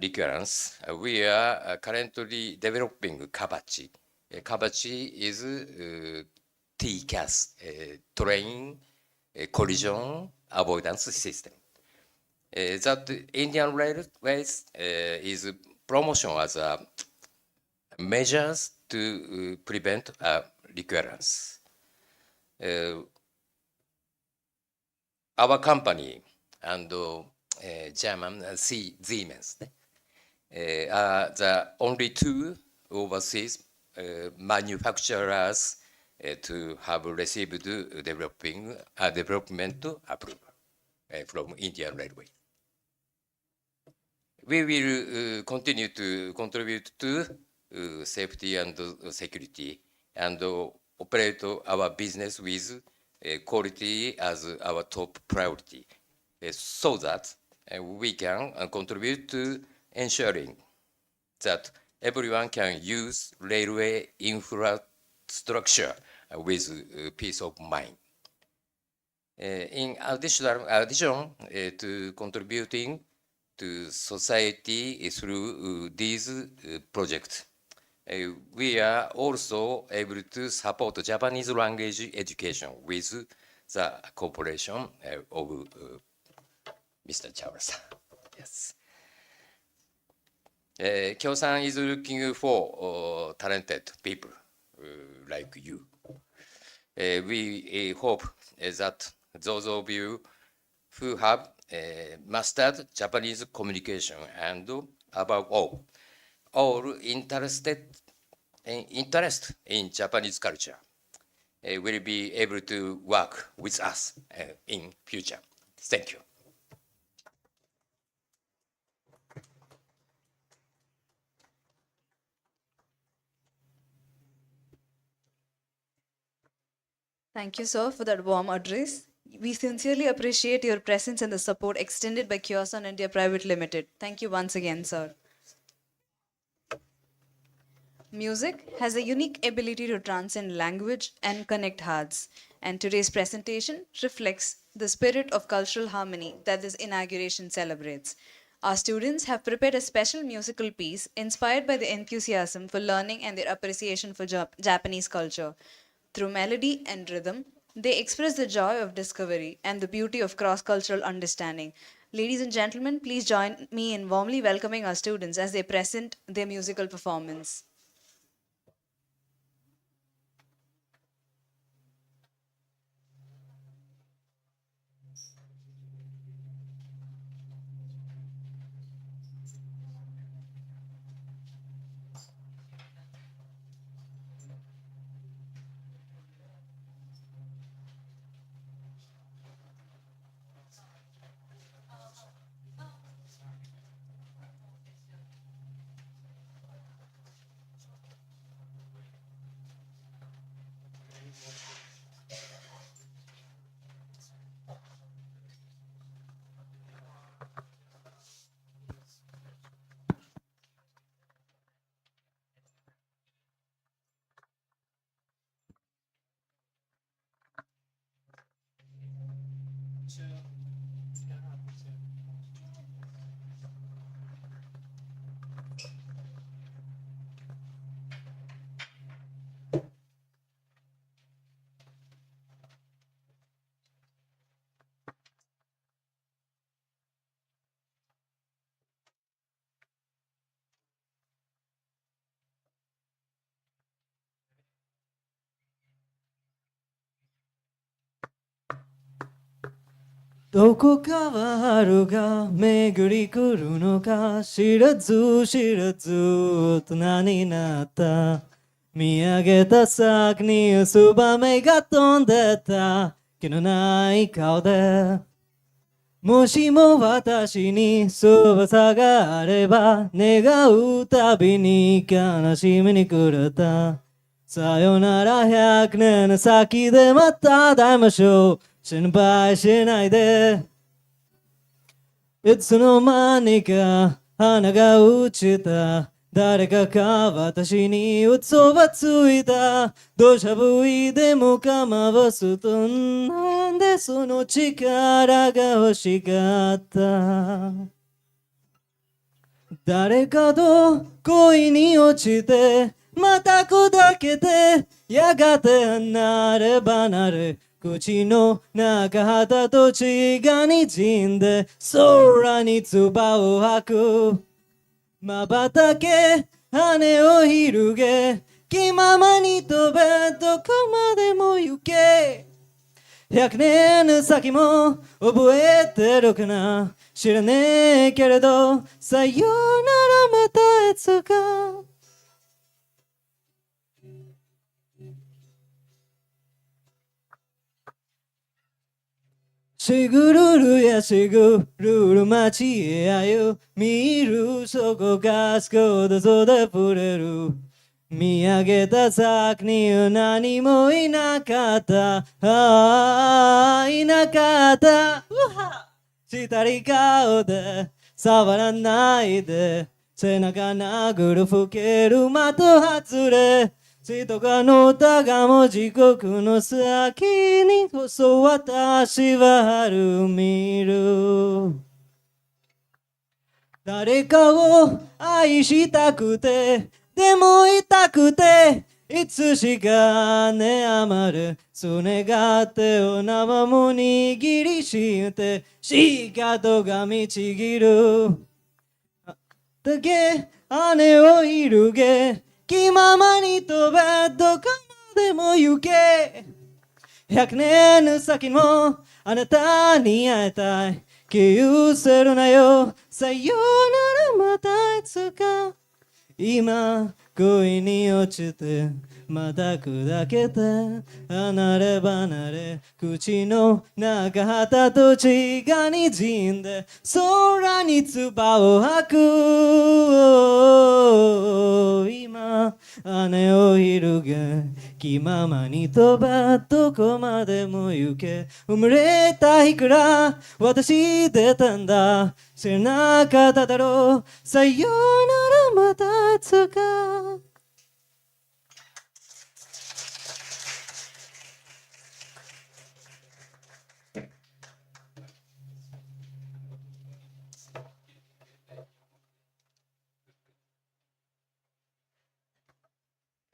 recurrence. We are currently developing Kabachi. Kabachi is TCAS, train collision avoidance system. That Indian Railways is promotion as a measures to prevent recurrence. Our company and German Siemens are the only two overseas manufacturers to have received development approval from Indian Railway. We will continue to contribute to safety and security and operate our business with quality as our top priority so that we can contribute to ensuring that everyone can use railway infrastructure with peace of mind. In addition to contributing to society through these projects, we are also able to support Japanese language education with the cooperation of Mr. Chawara-san. Yes. Kyosan is looking for talented people like you. We hope that those of you who have mastered Japanese communication and above all interest in Japanese culture will be able to work with us in future. Thank you. Thank you, sir, for that warm address. We sincerely appreciate your presence and the support extended by Kyosan India Private Limited. Thank you once again, sir. Music has a unique ability to transcend language and connect hearts, and today's presentation reflects the spirit of cultural harmony that this inauguration celebrates. Our students have prepared a special musical piece inspired by the enthusiasm for learning and their appreciation for Japanese culture. Through melody and rhythm, they express the joy of discovery and the beauty of cross cultural understanding. Ladies and gentlemen, please join me in warmly welcoming our students as they present their musical performance.どこかは春が巡り来るのか知らず知らず大人になった見上げた先にツバメが飛んでた気のない顔でもしも私に翼があれば願うたびに悲しみにくれたさよなら100年先でまた会いましょう心配しないでいつの間にか花が落ちた誰かが私に嘘はついた土砂降りでも構わずとなんでその力が欲しかった誰かと恋に落ちてまた砕けてやがて離れ離れ口の中肌と血が滲んで空に唾を吐く瞬け羽を広げ気ままに飛べどこまでも行け100年先も覚えてるかな知らねえけれどさよならまたいつかシグルルやシグルル街へ歩見るそこかすこだぞで触れる見上げた先には何もいなかったいなかったしたり顔で触らないで背中殴る吹ける的外れ人が乗ったがも地獄の先にこそ私は春見る誰かを愛したくてでも痛くていつしかね余るすねが手を生も握りしめしかとがみちぎるだけ羽を広げ気ままに飛べどこまでも行け100年の先もあなたに会いたい気失せるなよさよならまたいつか今恋に落ちてまた砕けて離れ離れ口の中旗と血がにじんで空に唾を吐く今羽を広げ気ままに飛べどこまでも行け生まれた日から私出たんだ知らなかっただろうさよならまたいつか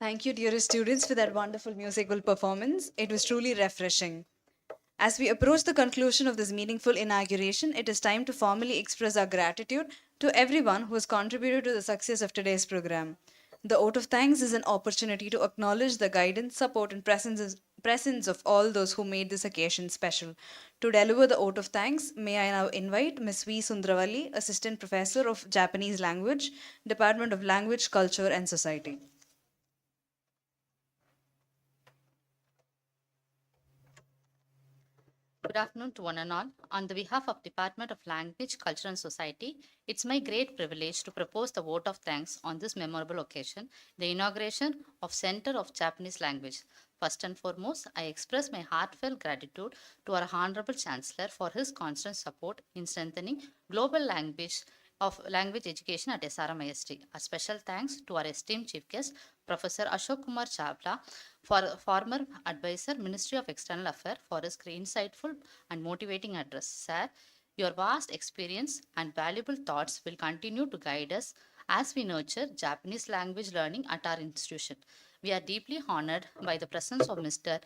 Thank you, dearest students, for that wonderful musical performance. It was truly refreshing. As we approach the conclusion of this meaningful inauguration, it is time to formally express our gratitude to everyone who has contributed to the success of today's program. The Oath of Thanks is an opportunity to acknowledge the guidance, support, and presence of all those who made this occasion special. To deliver the Oath of Thanks, may I now invite Ms. V. Sundravalli, Assistant Professor of Japanese Language, Department of Language, Culture, and Society. Good afternoon to one and all. On the behalf of Department of Language, Culture and Society, it's my great privilege to propose the vote of thanks on this memorable occasion, the inauguration of Center of Japanese Language. First and foremost, I express my heartfelt gratitude to our Honorable Chancellor for his constant support in strengthening global language education at SRM IST. A special thanks to our esteemed chief guest, Professor Ashok Kumar Chavla, for former advisor, Ministry of External Affairs, for his insightful and motivating address. Sir, your vast experience and valuable thoughts will continue to guide us as we nurture Japanese language learning at our institution. We are deeply honored by the presence of Mr.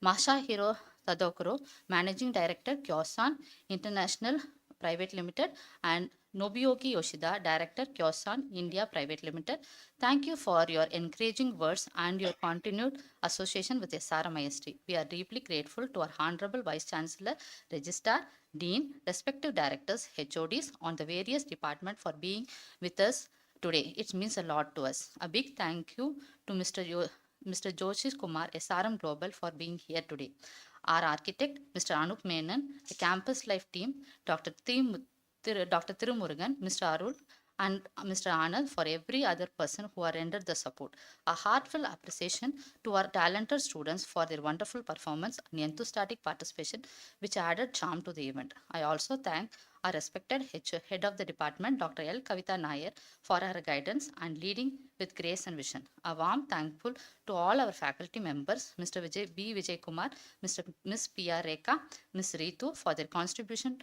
Masahiro Tadokuro, Managing Director, Kyosan International Private Limited, and Nobuyuki Yoshida, Director, Kyosan India Private Limited. Thank you for your encouraging words and your continued association with SRM IST. We are deeply grateful to our Honorable Vice Chancellor, Registrar, Dean, respective directors, HODs on the various departments for being with us today. It means a lot to us. A big thank you to Mr. Joshi Kumar, SRM Global, for being here today. Our architect, Mr. Anup Menon, the campus life team, Dr. Tirumurugan, Mr. Arul, and Mr. Anand, for every other person who are rendered the support. A heartfelt appreciation to our talented students for their wonderful performance and enthusiastic participation, which added charm to the event. I also thank our respected head of the department, Dr. L. Kavita Nair, for her guidance and leading with grace and vision. A warm thankful to all our faculty members, Mr. Vijay Kumar, Ms. P.R. Rekha, Ms. Ritu, for their contribution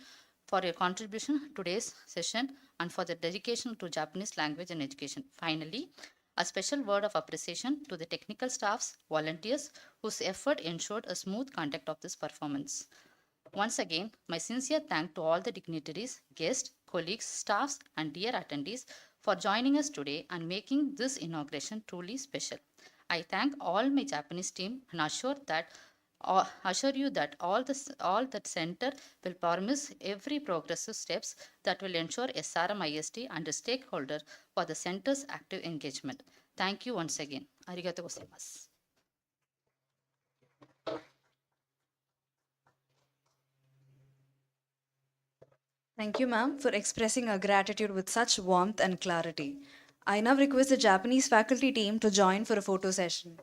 to today's session and for their dedication to Japanese language and education. Finally, a special word of appreciation to the technical staffs, volunteers whose effort ensured a smooth conduct of this performance. Once again, my sincere thanks to all the dignitaries, guests, colleagues, staffs, and dear attendees for joining us today and making this inauguration truly special. I thank all my Japanese team and assure you that all that center will promise every progressive steps that will ensure SRM IST and the stakeholder for the center's active engagement. Thank you once again. Arigatou gozaimasu. Thank you, ma'am, for expressing our gratitude with such warmth and clarity. I now request the Japanese faculty team to join for a photo session.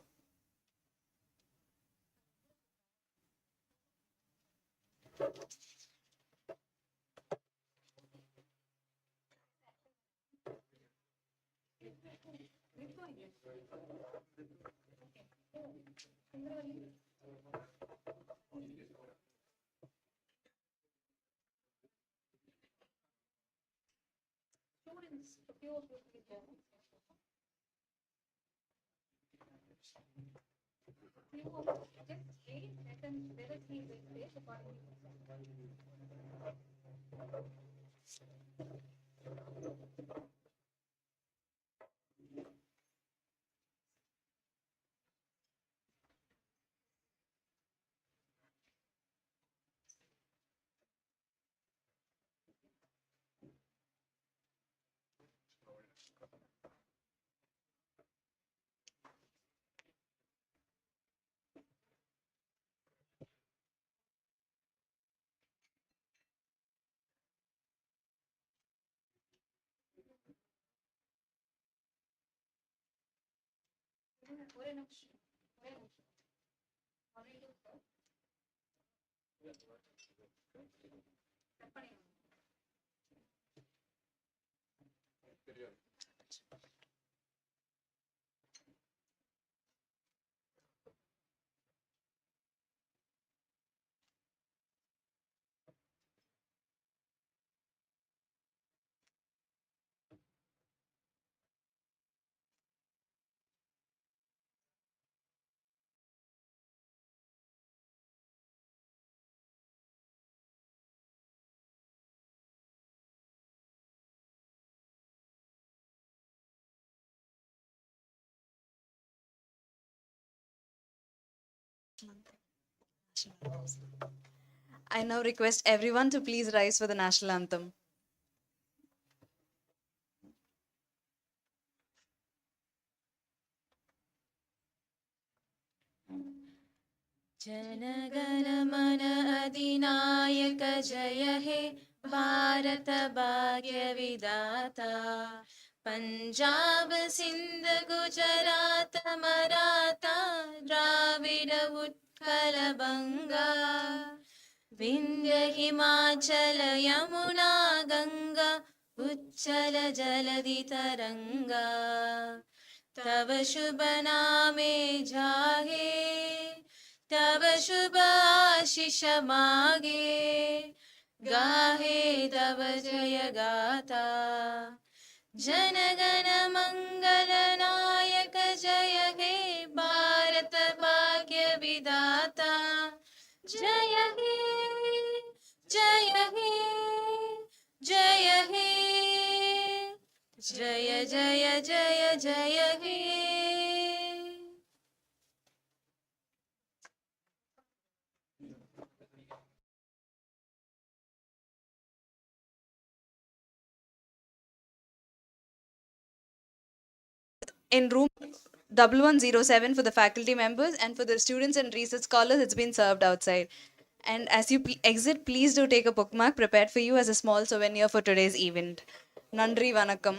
I now request everyone to please rise for the national anthem. जनगण मन अधिनायक जय हे भारत भाग्य विधाता पंजाब सिंध गुजरात मराठा द्राविड उत्कल बंगा विंध्य हिमाचल यमुना गंगा उच्चल जलधि तरंगा तव शुभ नामे जागे तव शुभ आशीष मागे गाहे तव जय गाथा जनगण मंगल नायक जय हे भारत भाग्य विधाता जय हे जय हे जय हे जय जय जय जय हे In room 1107 for the faculty members, and for the students and research scholars, it's been served outside. And as you exit, please do take a bookmark prepared for you as a small souvenir for today's event. Nandri Vanakkam.